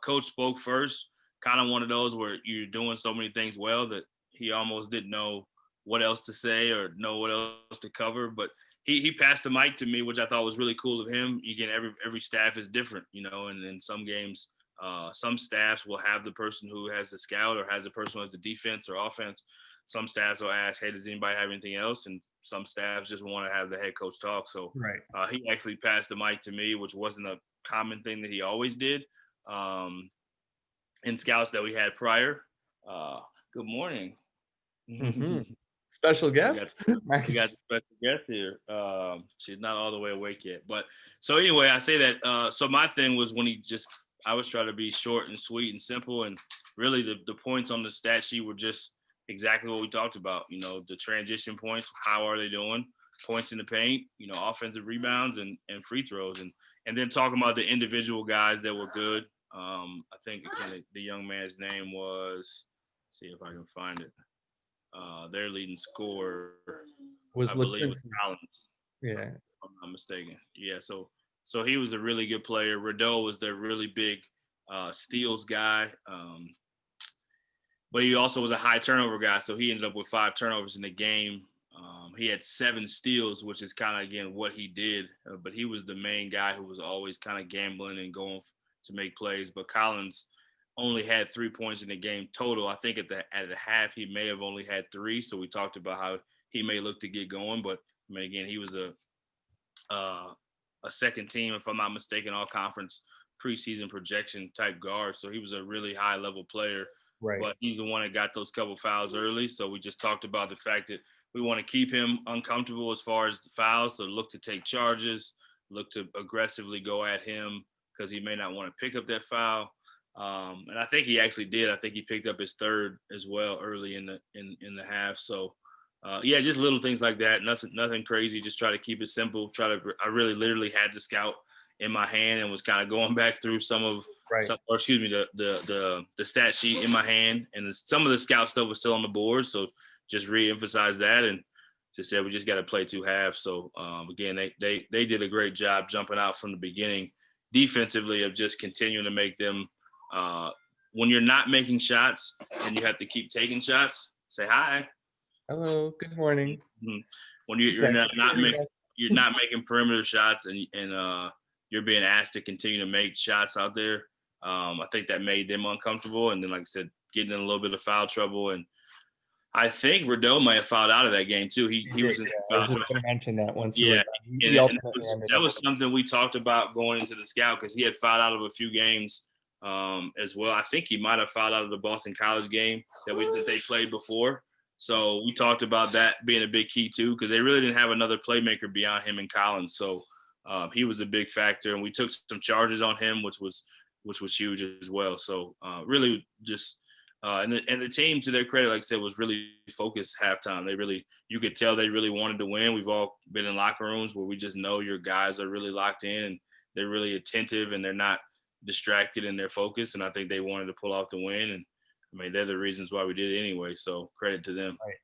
Coach spoke first, kind of one of those where you're doing so many things well that he almost didn't know what else to say or know what else to cover. But he passed the mic to me, which I thought was really cool of him. Again, every staff is different, and in some games, some staffs will have the person who has the scout or has the person who has the defense or offense. Some staffs will ask, hey, does anybody have anything else? And some staffs just want to have the head coach talk. So Right. He actually passed the mic to me, which wasn't a common thing that he always did. In scouts that we had prior. Good morning. Mm-hmm. Special guest. We got the special guest here. She's not all the way awake yet, but so anyway, I say that. So my thing was when I was trying to be short and sweet and simple, and really the points on the stat sheet were just exactly what we talked about. The transition points, how are they doing? Points in the paint, offensive rebounds and free throws, and then talking about the individual guys that were good. I think again, the young man's name was. See if I can find it. Their leading scorer, Was I believe, was Livingston. Collins. Yeah. If I'm not mistaken. Yeah, so he was a really good player. Rideau was their really big steals guy, but he also was a high turnover guy. So he ended up with 5 turnovers in the game. He had 7 steals, which is kind of again what he did. But he was the main guy who was always kind of gambling and going to make plays. But Collins only had 3 points in the game total. I think at the half he may have only had 3. So we talked about how he may look to get going, but I mean again he was a second team, if I'm not mistaken, all conference preseason projection type guard. So he was a really high level player. Right. But he's the one that got those couple fouls early. So we just talked about the fact that we want to keep him uncomfortable as far as the fouls. So look to take charges, look to aggressively go at him because he may not want to pick up that foul. And I think he actually did. I think he picked up his 3rd as well early in the half. So yeah, just little things like that. Nothing crazy. Just try to keep it simple. I really literally had the scout in my hand and was kind of going back through the stat sheet in my hand, and some of the scout stuff was still on the board. So just re-emphasize that and just said we just got to play 2 halves. So again, they did a great job jumping out from the beginning defensively of just continuing to make them. When you're not making shots and you have to keep taking shots, say hi. Hello. Good morning. Mm-hmm. When you're not making perimeter shots and you're being asked to continue to make shots out there, I think that made them uncomfortable. And then, like I said, getting in a little bit of foul trouble and I think Riddell may have fouled out of that game too. He was in I foul was just trouble. going to mention that once you were Yeah, done. and, He and ultimately ended that up. was something we talked about going into the scout because he had fouled out of a few games as well. I think he might have fouled out of the Boston College game that they played before. So we talked about that being a big key too because they really didn't have another playmaker beyond him and Collins. So he was a big factor, and we took some charges on him, which was huge as well. So really just. And the team, to their credit, like I said, was really focused halftime. You could tell they really wanted to win. We've all been in locker rooms where we just know your guys are really locked in and they're really attentive and they're not distracted in their focus. And I think they wanted to pull off the win. And I mean, they're the reasons why we did it anyway. So credit to them. Right.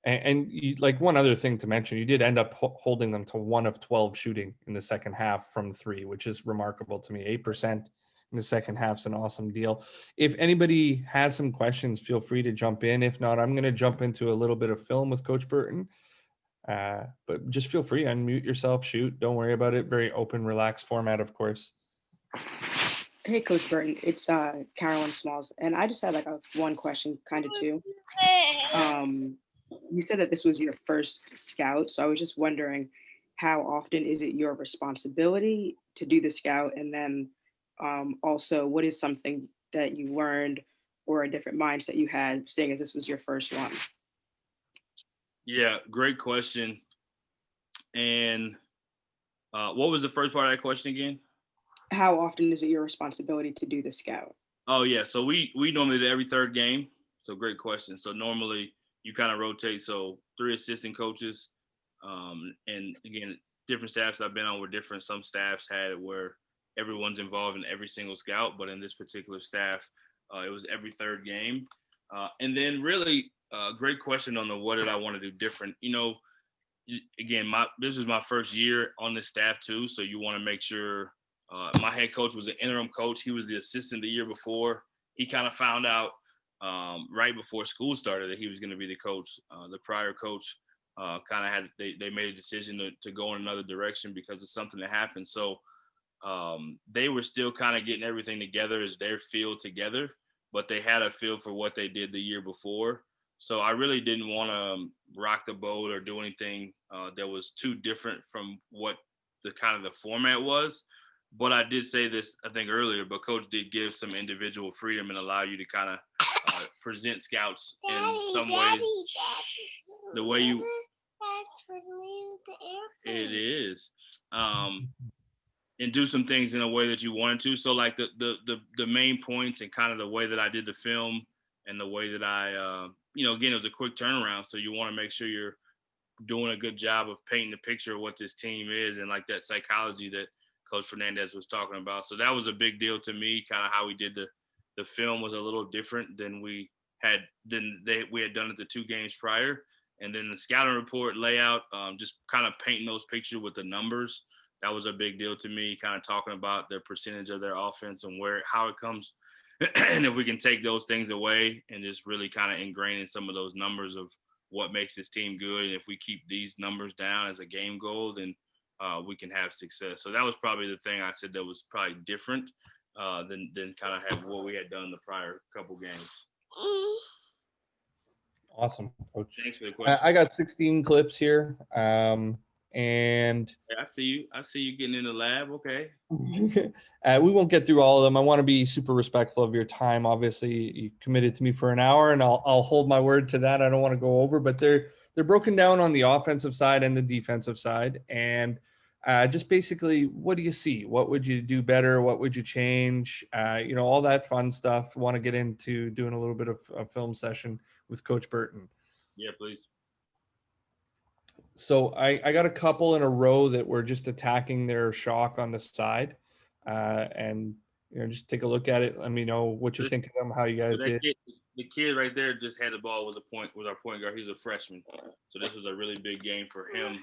And you, like one other thing to mention, you did end up holding them to 1 of 12 shooting in the second half from 3, which is remarkable to me. 8% in the second half is an awesome deal. If anybody has some questions, feel free to jump in. If not, I'm going to jump into a little bit of film with Coach Burton. But just feel free, unmute yourself, shoot. Don't worry about it. Very open, relaxed format, of course. Hey, Coach Burton, it's Carolyn Smalls, and I just had like one question, kind of too. You said that this was your first scout, so I was just wondering, how often is it your responsibility to do the scout, and then also, what is something that you learned or a different mindset you had, seeing as this was your first one? Yeah, great question. And what was the first part of that question again? How often is it your responsibility to do the scout? Oh yeah, so we normally do every third game. So great question. So normally you kind of rotate. So 3 assistant coaches, and again, different staffs I've been on were different. Some staffs had it where everyone's involved in every single scout, but in this particular staff, it was every third game. And then really, great question on the what did I want to do different. Again, this was my first year on the staff too, so you want to make sure. My head coach was an interim coach. He was the assistant the year before. He kind of found out right before school started that he was going to be the coach. The prior coach kind of they made a decision to go in another direction because of something that happened. So they were still kind of getting everything together as their field together, but they had a feel for what they did the year before. So I really didn't want to rock the boat or do anything that was too different from what the kind of the format was. But I did say this, I think, earlier, but Coach did give some individual freedom and allow you to kind of present scouts in some ways. The way you... That's for me, the airplane. It is. And do some things in a way that you wanted to. So like the main points and kind of the way that I did the film and the way that I, again, it was a quick turnaround. So you want to make sure you're doing a good job of painting the picture of what this team is and like that psychology that Coach Fernandez was talking about. So that was a big deal to me. Kind of how we did the film was a little different than we had done it the 2 games prior. And then the scouting report layout, just kind of painting those pictures with the numbers. That was a big deal to me, kind of talking about their percentage of their offense and how it comes. And if we can take those things away and just really kind of ingrain in some of those numbers of what makes this team good. And if we keep these numbers down as a game goal, then we can have success. So that was probably the thing I said that was probably different than kind of have what we had done the prior couple games. Awesome, Coach. Thanks for the question. I got 16 clips here, and I see you getting in the lab. Okay. We won't get through all of them. I want to be super respectful of your time. Obviously, you committed to me for an hour, and I'll hold my word to that. I don't want to go over, but they're broken down on the offensive side and the defensive side, and just basically, what do you see? What would you do better? What would you change? All that fun stuff. Want to get into doing a little bit of a film session with Coach Burton. Yeah, please. So I got a couple in a row that were just attacking their shock on the side, and just take a look at it. Let me know what you think of them, how you guys did. The kid right there just had the ball was our point guard. He's a freshman, so this was a really big game for him.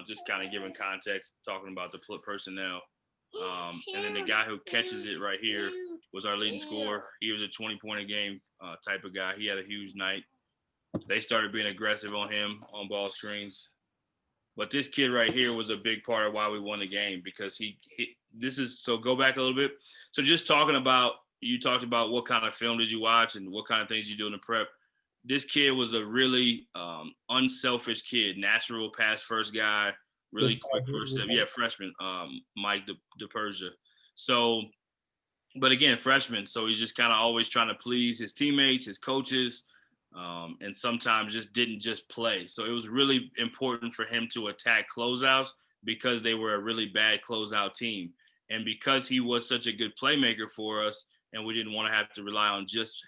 Just kind of giving context, talking about the personnel, and then the guy who catches it right here was our leading scorer. He was a 20-point a game type of guy. He had a huge night. They started being aggressive on him on ball screens. But this kid right here was a big part of why we won the game because so go back a little bit. So just you talked about what kind of film did you watch and what kind of things you do in the prep. this kid was a really unselfish kid, natural pass first guy, really quick first step. Yeah, freshman, Mike DePersia. So, but again, freshman. So he's just kind of always trying to please his teammates, his coaches, and sometimes just didn't just play. So it was really important for him to attack closeouts because they were a really bad closeout team. And because he was such a good playmaker for us, and we didn't want to have to rely on just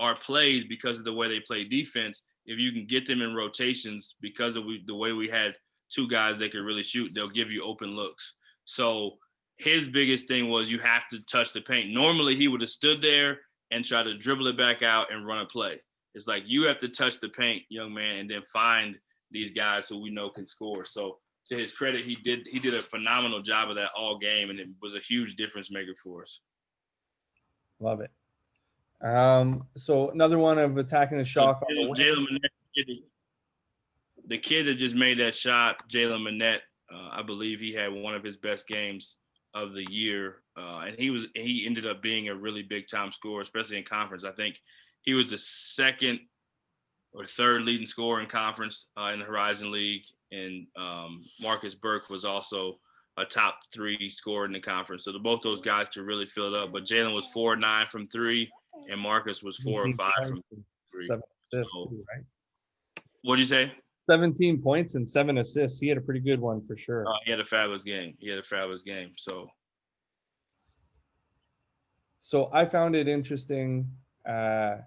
our plays because of the way they play defense. If you can get them in rotations because of the way we had two guys that could really shoot, they'll give you open looks. So his biggest thing was you have to touch the paint. Normally he would have stood there and tried to dribble it back out and run a play. It's like you have to touch the paint, young man, and then find these guys who we know can score. So to his credit, he did a phenomenal job of that all game, and it was a huge difference maker for us. Love it. So another one of attacking the shot. So Jalen Manette, the kid that just made that shot, Jalen Manette, I believe he had one of his best games of the year, and he ended up being a really big time scorer, especially in conference. I think he was the second or third leading scorer in conference in the Horizon League, and Marcus Burke was also a top 3 scorer in the conference. So both those guys could really fill it up. But Jalen was 4-9 from 3, and Marcus was 4 or 5 from 3. 7 assists, So, too, right? What'd you say? 17 points and 7 assists. He had a pretty good one for sure. He had a fabulous game. So I found it interesting, the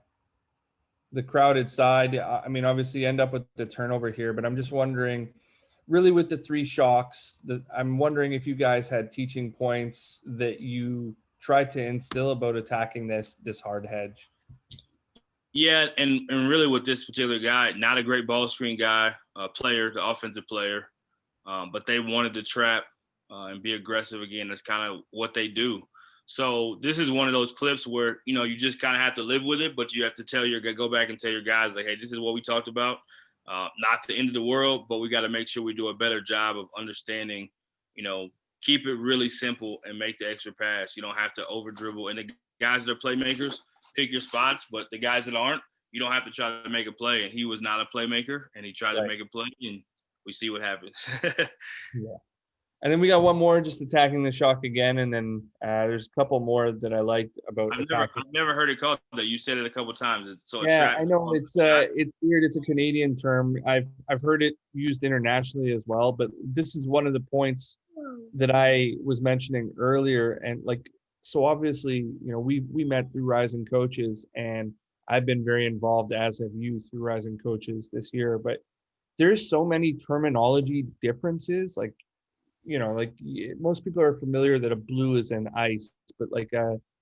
crowded side. I mean, obviously end up with the turnover here, but I'm just wondering, really with the 3 shocks, I'm wondering if you guys had teaching points that you tried to instill about attacking this hard hedge. Yeah, and really with this particular guy, not a great ball screen guy, player, the offensive player, but they wanted to trap and be aggressive again. That's kind of what they do. So this is one of those clips where, you just kind of have to live with it, but you have to go back and tell your guys, like, hey, this is what we talked about. Not the end of the world, but we got to make sure we do a better job of understanding, keep it really simple and make the extra pass. You don't have to over dribble. And the guys that are playmakers, pick your spots, but the guys that aren't, you don't have to try to make a play. And he was not a playmaker, and he tried to make a play, and we see what happens. Yeah. And then we got one more just attacking the shock again, and then there's a couple more that I liked about I've never heard it called that. You said it a couple times. I know it's weird. It's a Canadian term. I've heard it used internationally as well, but this is one of the points that I was mentioning earlier. And so obviously, we met through Rising Coaches, and I've been very involved, as have you, through Rising Coaches this year. But there's so many terminology differences. Most people are familiar that a blue is an ice, but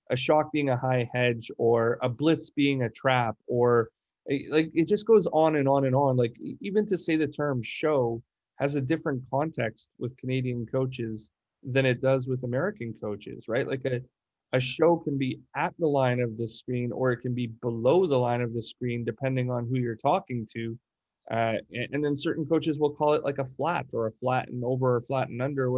a shock being a high hedge, or a blitz being a trap, or it just goes on and on and on. Even to say the term show has a different context with Canadian coaches than it does with American coaches, right? A show can be at the line of the screen, or it can be below the line of the screen, depending on who you're talking to. And then certain coaches will call it a flat, or a flat and over, or flat and under.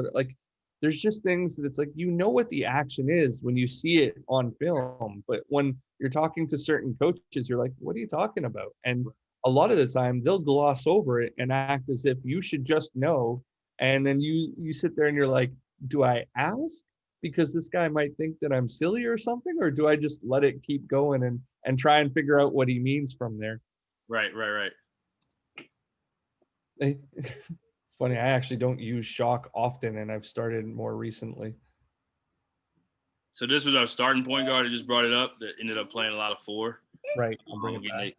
There's just things that it's what the action is when you see it on film, but when you're talking to certain coaches, you're like, what are you talking about? And a lot of the time they'll gloss over it and act as if you should just know. And then you sit there and you're like, do I ask because this guy might think that I'm silly or something, or do I just let it keep going and try and figure out what he means from there? Right. It's funny. I actually don't use shock often, and I've started more recently. So this was our starting point guard. I just brought it up. That ended up playing a lot of 4. Right. I'll bring it back.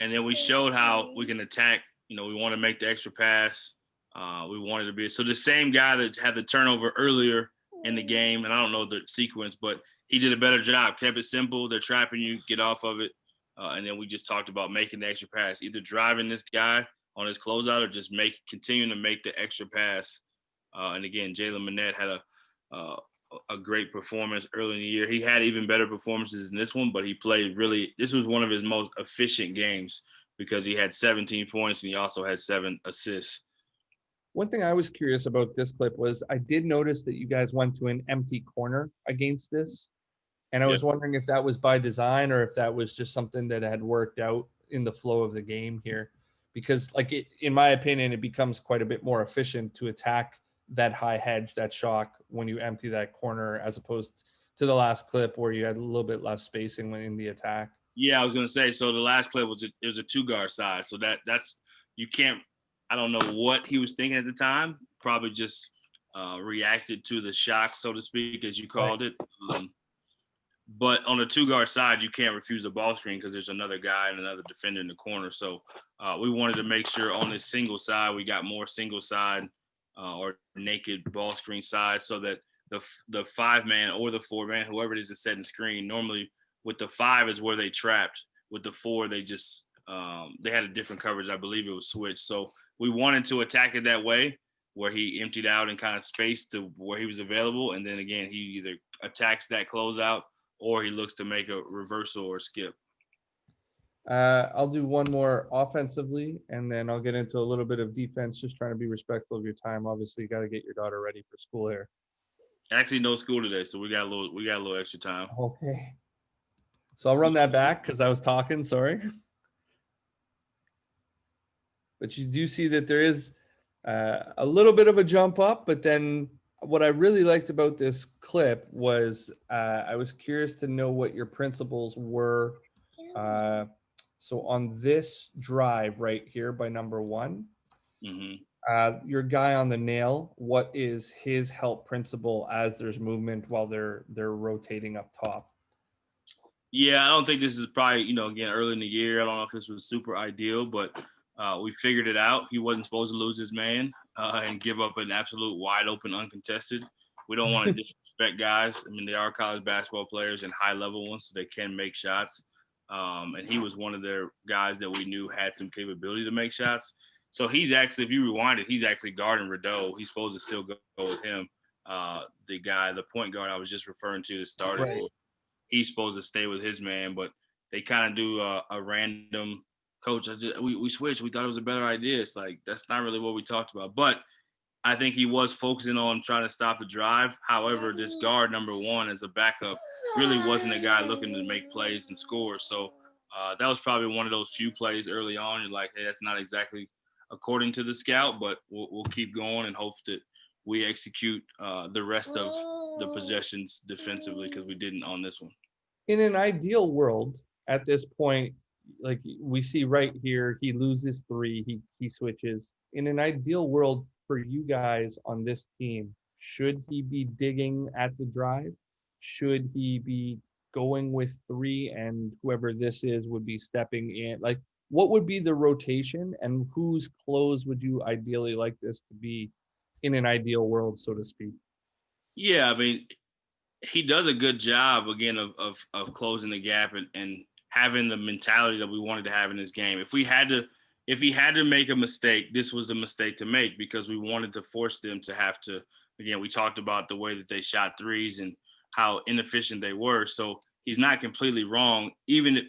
And then we showed how we can attack. We want to make the extra pass. We wanted to be so the same guy that had the turnover earlier in the game, and I don't know the sequence, but he did a better job. Kept it simple. They're trapping you. Get off of it. And then we just talked about making the extra pass, either driving this guy on his closeout, or just continuing to make the extra pass. And again, Jalen Manette had a great performance early in the year. He had even better performances in this one, but he played this was one of his most efficient games because he had 17 points and he also had 7 assists. One thing I was curious about this clip was I did notice that you guys went to an empty corner against this. And I Yeah. was wondering if that was by design or if that was just something that had worked out in the flow of the game here. Because like in my opinion, it becomes quite a bit more efficient to attack that high hedge, that shock when you empty that corner, as opposed to the last clip where you had a little bit less spacing when in the attack. Yeah, I was gonna say. So the last clip was it was a 2-guard side. So that's you can't. I don't know what he was thinking at the time. Probably just reacted to the shock, so to speak, as you called it. But on the 2-guard side, you can't refuse a ball screen because there's another guy and another defender in the corner. So we wanted to make sure on this single side we got more single side or naked ball screen side, so that the 5-man or the 4-man, whoever it is that's setting screen, normally with the 5 is where they trapped. With the 4, they just they had a different coverage. I believe it was switched. So we wanted to attack it that way, where he emptied out and kind of spaced to where he was available, and then again he either attacks that closeout or he looks to make a reversal or skip. I'll do one more offensively, and then I'll get into a little bit of defense, just trying to be respectful of your time. Obviously, you got to get your daughter ready for school here. Actually, no school today, so we got a little extra time. Okay. So I'll run that back because I was talking, sorry. But you do see that there is a little bit of a jump up, but then what I really liked about this clip was I was curious to know what your principles were. So on this drive right here by number 1, your guy on the nail, what is his help principle as there's movement while they're rotating up top? Yeah, I don't think this is probably, again, early in the year. I don't know if this was super ideal, but we figured it out. He wasn't supposed to lose his man and give up an absolute wide open uncontested. We don't want to disrespect guys. I mean, they are college basketball players and high level ones, so they can make shots. And he was one of their guys that we knew had some capability to make shots. So he's actually, if you rewind it, he's actually guarding Rideau. He's supposed to still go with him. The point guard I was just referring to, started for. He's supposed to stay with his man, but they kind of do a random coach. We switched. We thought it was a better idea. It's like, that's not really what we talked about. But I think he was focusing on trying to stop the drive. However, this guard number 1 as a backup really wasn't a guy looking to make plays and score. So that was probably one of those few plays early on. You're like, hey, that's not exactly according to the scout, but we'll keep going and hope that we execute the rest of the possessions defensively, because we didn't on this one. In an ideal world, at this point, like we see right here, he loses 3, he switches. In an ideal world for you guys on this team, should he be digging at the drive? Should he be going with 3 and whoever this is would be stepping in? Like, what would be the rotation and whose close would you ideally like this to be in an ideal world, so to speak? Yeah, I mean, he does a good job again of closing the gap and having the mentality that we wanted to have in this game. If he had to make a mistake, this was the mistake to make, because we wanted to force them to have to. Again, we talked about the way that they shot threes and how inefficient they were. So he's not completely wrong,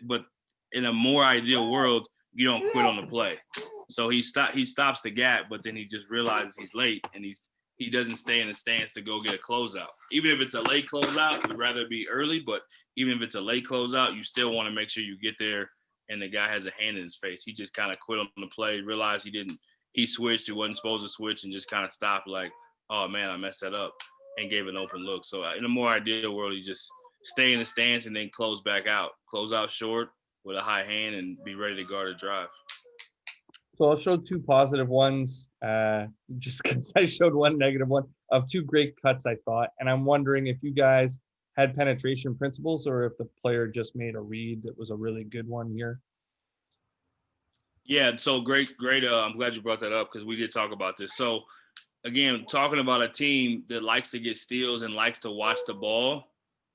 but in a more ideal world, you don't quit on the play. So he stops the gap, but then he just realizes he's late and he doesn't stay in the stance to go get a closeout. Even if it's a late closeout, we'd rather be early, but even if it's a late closeout, you still want to make sure you get there and the guy has a hand in his face. He just kind of quit on the play, realized he switched, he wasn't supposed to switch, and just kind of stopped like, oh man, I messed that up, and gave an open look. So in a more ideal world, you just stay in the stance and then close back out. Close out short with a high hand and be ready to guard a drive. So I'll show 2 positive ones, just because I showed 1 negative one of 2 great cuts, I thought. And I'm wondering if you guys had penetration principles or if the player just made a read that was a really good one here. Yeah, so great. I'm glad you brought that up, because we did talk about this. So again, talking about a team that likes to get steals and likes to watch the ball,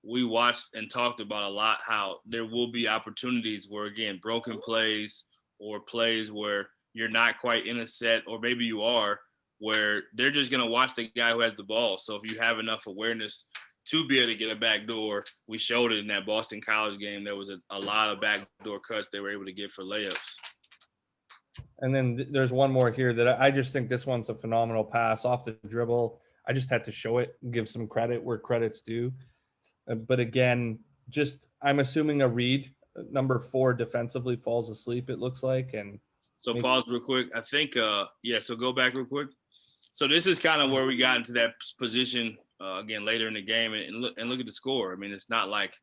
we watched and talked about a lot how there will be opportunities where, again, broken plays or plays where you're not quite in a set, or maybe you are, where they're just going to watch the guy who has the ball. So if you have enough awareness to be able to get a backdoor, we showed it in that Boston College game. There was a lot of backdoor cuts they were able to get for layups. And then there's one more here that I just think this one's a phenomenal pass off the dribble. I just had to show it, give some credit where credit's due. But again, just I'm assuming a read number 4 defensively falls asleep. It looks like, and So maybe, pause real quick. I think so go back real quick. So this is kind of where we got into that position again later in the game, and look at the score. I mean, it's not like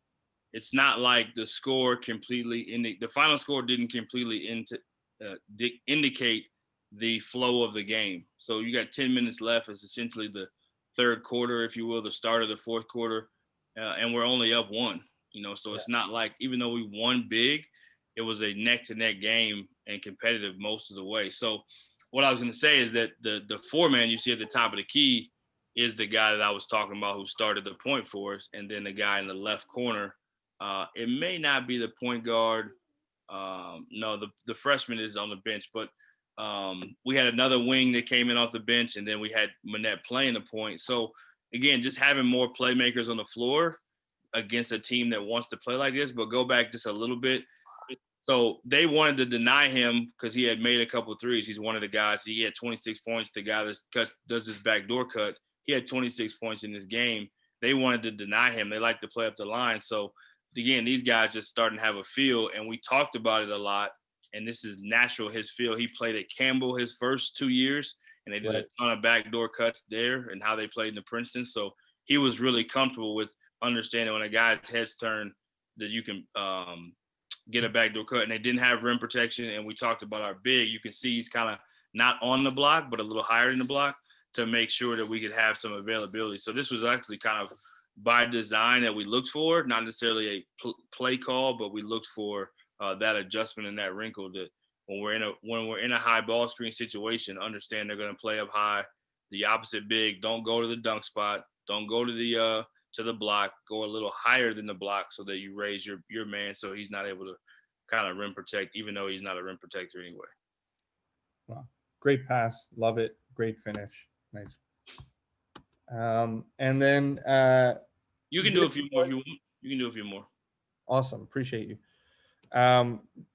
the score completely the final score didn't completely indicate the flow of the game. So you got 10 minutes left. It's essentially the third quarter, if you will, the start of the fourth quarter, and we're only up 1. So it's not like, even though we won big, it was a neck-to-neck game and competitive most of the way. So what I was going to say is that the 4-man you see at the top of the key is the guy that I was talking about who started the point for us, and then the guy in the left corner. It may not be the point guard. No, the freshman is on the bench, but we had another wing that came in off the bench, and then we had Manette playing the point. So again, just having more playmakers on the floor against a team that wants to play like this. But go back just a little bit. So they wanted to deny him because he had made a couple of threes. He's one of the guys. He had 26 points. The guy that does this backdoor cut, he had 26 points in this game. They wanted to deny him. They like to play up the line. So again, these guys just starting to have a feel, and we talked about it a lot. And this is natural, his feel. He played at Campbell his first 2 years, and they did a ton of backdoor cuts there and how they played in the Princeton. So he was really comfortable with understanding when a guy's head's turn that you can get a backdoor cut. And they didn't have rim protection. And we talked about our big. You can see he's kind of not on the block, but a little higher in the block to make sure that we could have some availability. So this was actually kind of by design that we looked for, not necessarily a play call, but we looked for that adjustment and that wrinkle that when we're in a high ball screen situation, understand they're going to play up high. The opposite big, don't go to the dunk spot, don't go to the block, go a little higher than the block so that you raise your man so he's not able to kind of rim protect, even though he's not a rim protector anyway. Wow, great pass, love it, great finish, nice. And then you can do a few more if you want. You can do a few more. Awesome, appreciate you.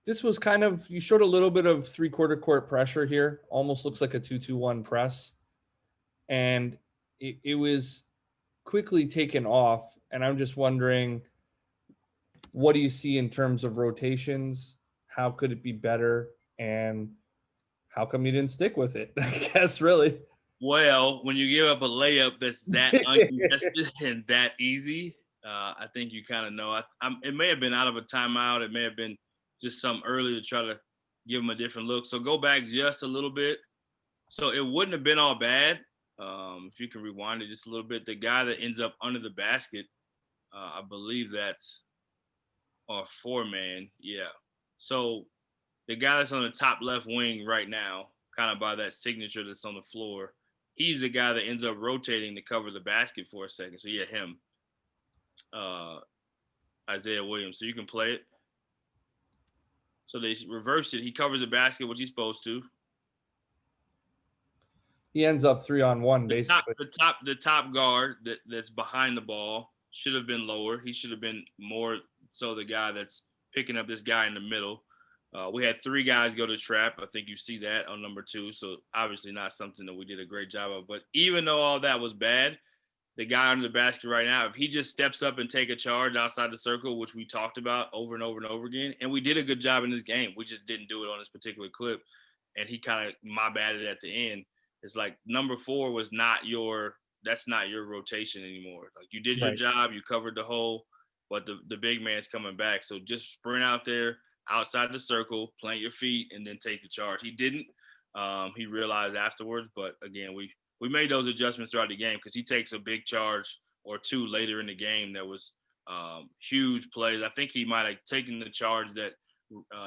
This was kind of, you showed a little bit of 3/4 court pressure here, almost looks like a 2-2-1 press, and it was quickly taken off. And I'm just wondering, what do you see in terms of rotations? How could it be better? And how come you didn't stick with it? I guess really. Well, when you give up a layup that's that uncontested and that easy, I think you kind of know. It may have been out of a timeout. It may have been just something early to try to give them a different look. So go back just a little bit. So it wouldn't have been all bad. If you can rewind it just a little bit. The guy that ends up under the basket, I believe that's our 4-man. Yeah. So the guy that's on the top left wing right now, kind of by that signature that's on the floor, he's the guy that ends up rotating to cover the basket for a second. So yeah, him. Isaiah Williams. So you can play it. So they reverse it. He covers the basket, which he's supposed to. He ends up 3-on-1 basically. The top guard that's behind the ball should have been lower. He should have been more so the guy that's picking up this guy in the middle. We had 3 guys go to trap. I think you see that on number 2. So obviously not something that we did a great job of. But even though all that was bad, the guy under the basket right now, if he just steps up and take a charge outside the circle, which we talked about over and over and over again, and we did a good job in this game. We just didn't do it on this particular clip. And he kind of mob-batted at the end. It's like number 4 was that's not your rotation anymore. Like you did your job, you covered the hole, but the big man's coming back. So just sprint out there outside the circle, plant your feet, and then take the charge. He didn't. He realized afterwards, but again, we made those adjustments throughout the game because he takes a big charge or 2 later in the game that was huge plays. I think he might have taken the charge that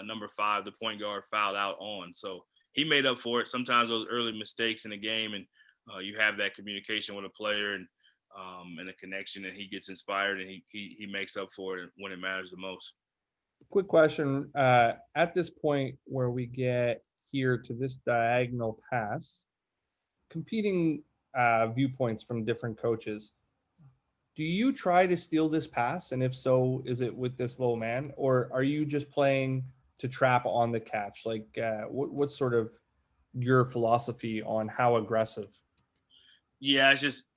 number 5, the point guard, fouled out on. So he made up for it. Sometimes those early mistakes in the game, and you have that communication with a player and a connection, and he gets inspired and he makes up for it when it matters the most. Quick question. At this point where we get here to this diagonal pass, competing viewpoints from different coaches, do you try to steal this pass? And if so, is it with this low man, or are you just playing to trap on the catch? Like what's sort of your philosophy on how aggressive? Yeah, it's just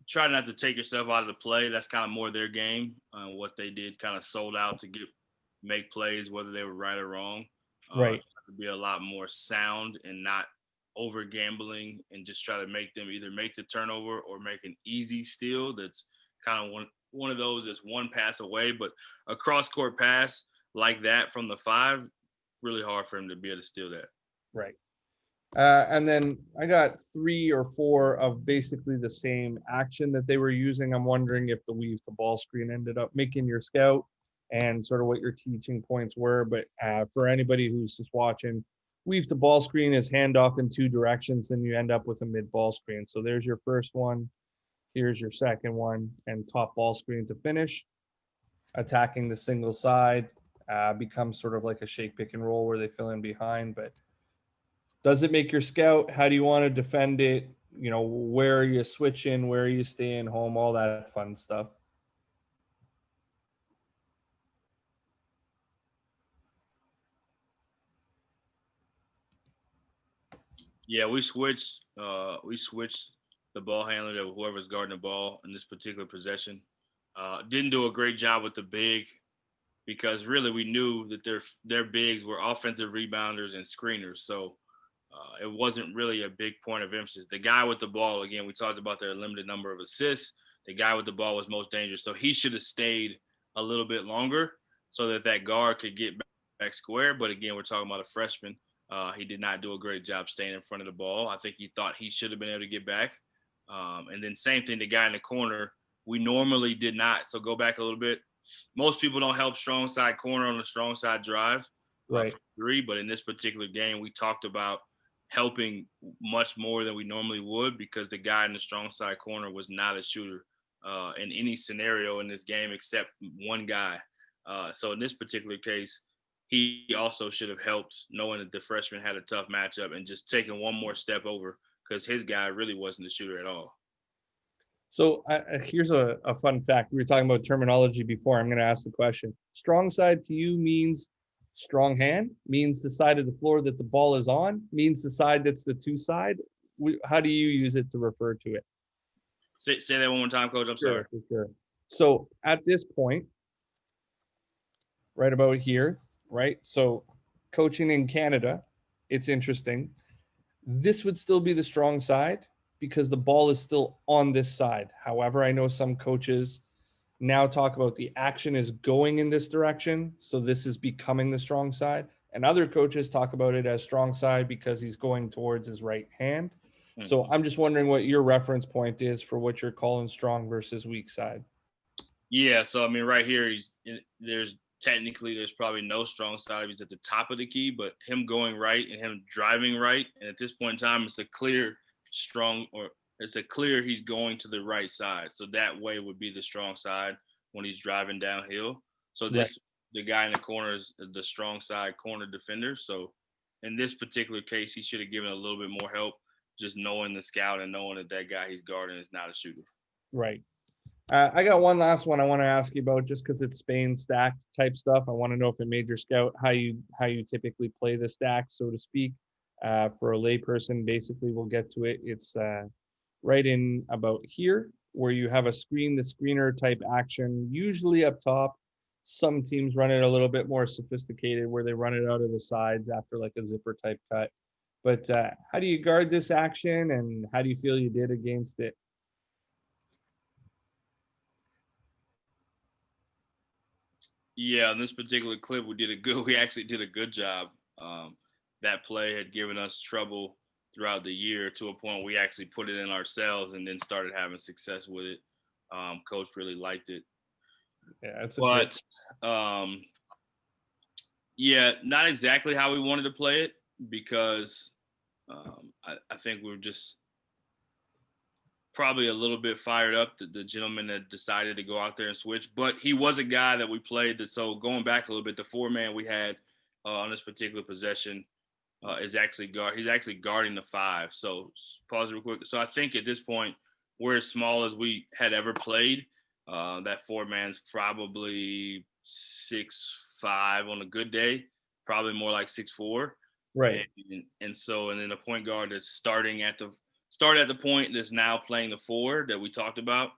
try not to take yourself out of the play. That's kind of more their game. What they did kind of sold out to make plays, whether they were right or wrong. Right. To be a lot more sound and not over gambling, and just try to make them either make the turnover or make an easy steal. That's kind of one of those that's one pass away, but a cross court pass like that from the 5, really hard for him to be able to steal that. Right. And then I got 3 or 4 of basically the same action that they were using. I'm wondering if the weave to ball screen ended up making your scout and sort of what your teaching points were. But for anybody who's just watching, weave to ball screen is handoff in 2 directions, and you end up with a mid ball screen. So there's your first one. Here's your second one, and top ball screen to finish. Attacking the single side becomes sort of like a shake, pick, and roll where they fill in behind. But does it make your scout? How do you want to defend it? You know, where are you switching? Where are you staying home? All that fun stuff. Yeah, we switched. We switched the ball handler to whoever's guarding the ball in this particular possession. Didn't do a great job with the big, because really we knew that their bigs were offensive rebounders and screeners. So it wasn't really a big point of emphasis. The guy with the ball, again, we talked about their limited number of assists. The guy with the ball was most dangerous. So he should have stayed a little bit longer so that guard could get back square. But again, we're talking about a freshman. He did not do a great job staying in front of the ball. I think he thought he should have been able to get back. And then same thing, the guy in the corner, we normally did not. So go back a little bit. Most people don't help strong side corner on the strong side drive Right. for 3, but in this particular game, we talked about helping much more than we normally would, because the guy in the strong side corner was not a shooter in any scenario in this game except one guy. So in this particular case, he also should have helped, knowing that the freshman had a tough matchup, and just taking one more step over, because his guy really wasn't a shooter at all. So here's a fun fact. We were talking about terminology before. I'm going to ask the question. Strong side to you means strong hand, means the side of the floor that the ball is on, means the side that's the 2 side. How do you use it to refer to it? Say that one more time, Coach. I'm sorry. For sure. So at this point, right about here, right? So coaching in Canada, it's interesting. This would still be the strong side because the ball is still on this side. However, I know some coaches now talk about the action is going in this direction, so this is becoming the strong side. And other coaches talk about it as strong side because he's going towards his right hand. Mm-hmm. So I'm just wondering what your reference point is for what you're calling strong versus weak side. Yeah, so I mean, right here, there's probably no strong side. He's at the top of the key, but him going right and him driving right, and at this point in time, it's a clear he's going to the right side. So that way would be the strong side when he's driving downhill. So the guy in the corner is the strong side corner defender. So in this particular case, he should have given a little bit more help, just knowing the scout and knowing that guy he's guarding is not a shooter. Right. I got one last one I want to ask you about, just because it's Spain stacked type stuff. I want to know if it made your scout, how you typically play the stack, so to speak. For a layperson, basically, we'll get to it. It's right in about here, where you have a screener type action, usually up top. Some teams run it a little bit more sophisticated, where they run it out of the sides after like a zipper type cut. But how do you guard this action, and how do you feel you did against it? Yeah, in this particular clip, we actually did a good job. That play had given us trouble throughout the year, to a point we actually put it in ourselves and then started having success with it. Coach really liked it. Yeah, not exactly how we wanted to play it, because I think we were just probably a little bit fired up, the gentleman that decided to go out there and switch. But he was a guy that we played. So going back a little bit, the 4-man we had on this particular possession he's actually guarding the 5. So pause real quick. So I think at this point, we're as small as we had ever played. That 4-man's probably 6'5" on a good day, probably more like 6'4". Right. And then the point guard is starting at the started at the point that's now playing the 4 that we talked about,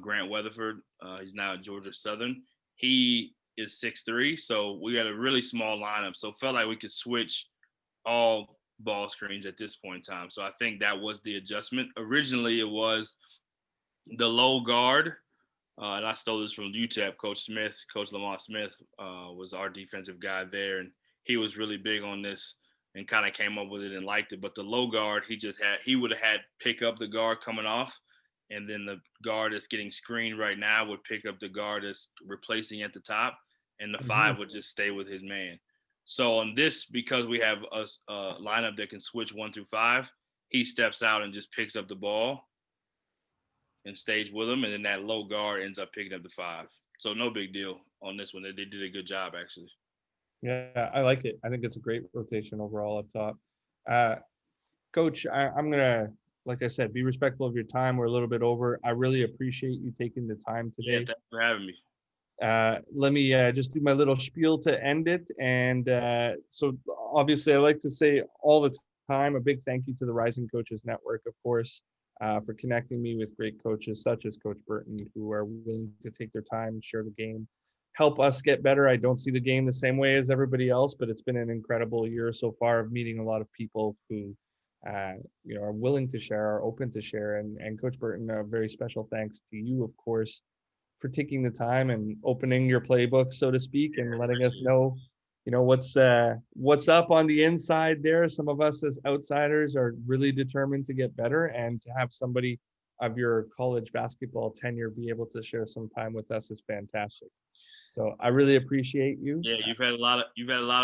Grant Weatherford. He's now at Georgia Southern. He is 6'3", so we had a really small lineup. So it felt like we could switch all ball screens at this point in time. So I think that was the adjustment. Originally, it was the low guard, and I stole this from UTEP. Coach Smith, Coach Lamar Smith, was our defensive guy there, and he was really big on this and kind of came up with it and liked it. But the low guard, he would have had pick up the guard coming off, and then the guard that's getting screened right now would pick up the guard that's replacing at the top, and the 5 would just stay with his man. So on this, because we have a lineup that can switch 1 through 5, he steps out and just picks up the ball and stays with him, and then that low guard ends up picking up the 5. So no big deal on this one. They did a good job, actually. Yeah, I like it. I think it's a great rotation overall up top. Coach, I'm going to, like I said, be respectful of your time. We're a little bit over. I really appreciate you taking the time today. Yeah, thanks for having me. Let me just do my little spiel to end it. And so obviously I like to say all the time, a big thank you to the Rising Coaches Network, of course, for connecting me with great coaches such as Coach Burton, who are willing to take their time, share the game, help us get better. I don't see the game the same way as everybody else, but it's been an incredible year so far of meeting a lot of people who are willing to share, are open to share. And Coach Burton, a very special thanks to you, of course, for taking the time and opening your playbook, so to speak, and letting us know, what's up on the inside there. Some of us as outsiders are really determined to get better, and to have somebody of your college basketball tenure be able to share some time with us is fantastic. So I really appreciate you. Yeah, you've had a lot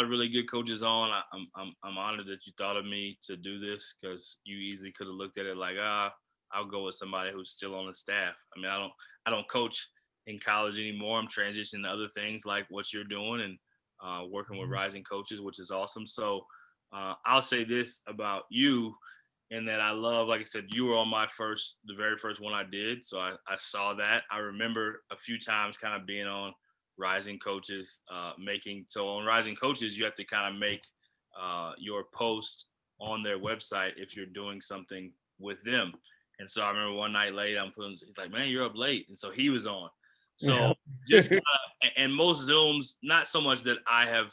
of really good coaches on. I'm honored that you thought of me to do this, because you easily could have looked at it like, I'll go with somebody who's still on the staff. I mean, I don't coach in college anymore. I'm transitioning to other things like what you're doing and working with rising coaches, which is awesome. So I'll say this about you, in that I love, like I said, you were on the very first one I did. So I saw that. I remember a few times kind of being on Rising Coaches, so on Rising Coaches, you have to kind of make your post on their website if you're doing something with them. And so I remember one night late, he's like, man, you're up late. And so he was on. So just kind of, and most Zooms, not so much that I have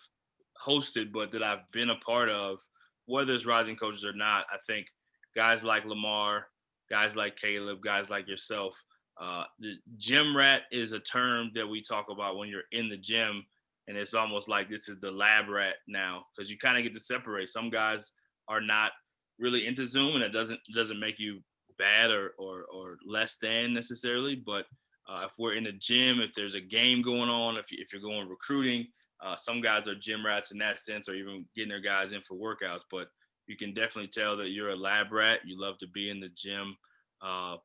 hosted, but that I've been a part of, whether it's Rising Coaches or not. I think guys like Lamar, guys like Caleb, guys like yourself, the gym rat is a term that we talk about when you're in the gym, and it's almost like this is the lab rat now, because you kind of get to separate. Some guys are not really into Zoom, and it doesn't make you bad or less than necessarily, but if we're in a gym, if there's a game going on, if you're going recruiting, some guys are gym rats in that sense, or even getting their guys in for workouts. But you can definitely tell that you're a lab rat. You love to be in the gym,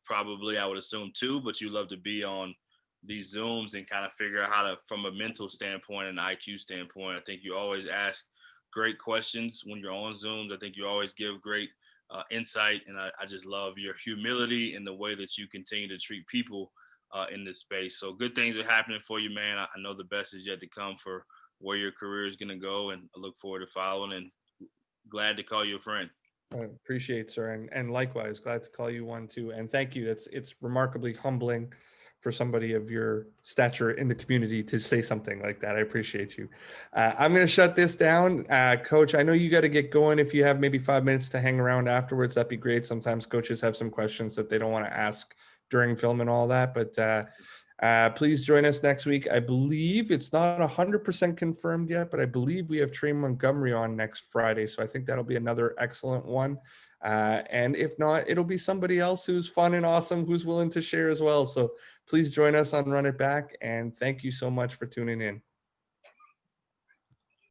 probably I would assume too, but you love to be on these Zooms and kind of figure out how to, from a mental standpoint and IQ standpoint. I think you always ask great questions when you're on Zooms. I think you always give great insight, and I just love your humility and the way that you continue to treat people in this space. So good things are happening for you, man. I know the best is yet to come for where your career is going to go, and I look forward to following, and glad to call you a friend. I appreciate, sir. And likewise, glad to call you one too. And thank you. It's remarkably humbling for somebody of your stature in the community to say something like that. I appreciate you. I'm going to shut this down. Coach, I know you got to get going. If you have maybe 5 minutes to hang around afterwards, that'd be great. Sometimes coaches have some questions that they don't want to ask during film and all that, but please join us next week. I believe it's not 100% confirmed yet, but I believe we have Trey Montgomery on next Friday. So I think that'll be another excellent one. And if not, it'll be somebody else who's fun and awesome, who's willing to share as well. So please join us on Run It Back. And thank you so much for tuning in.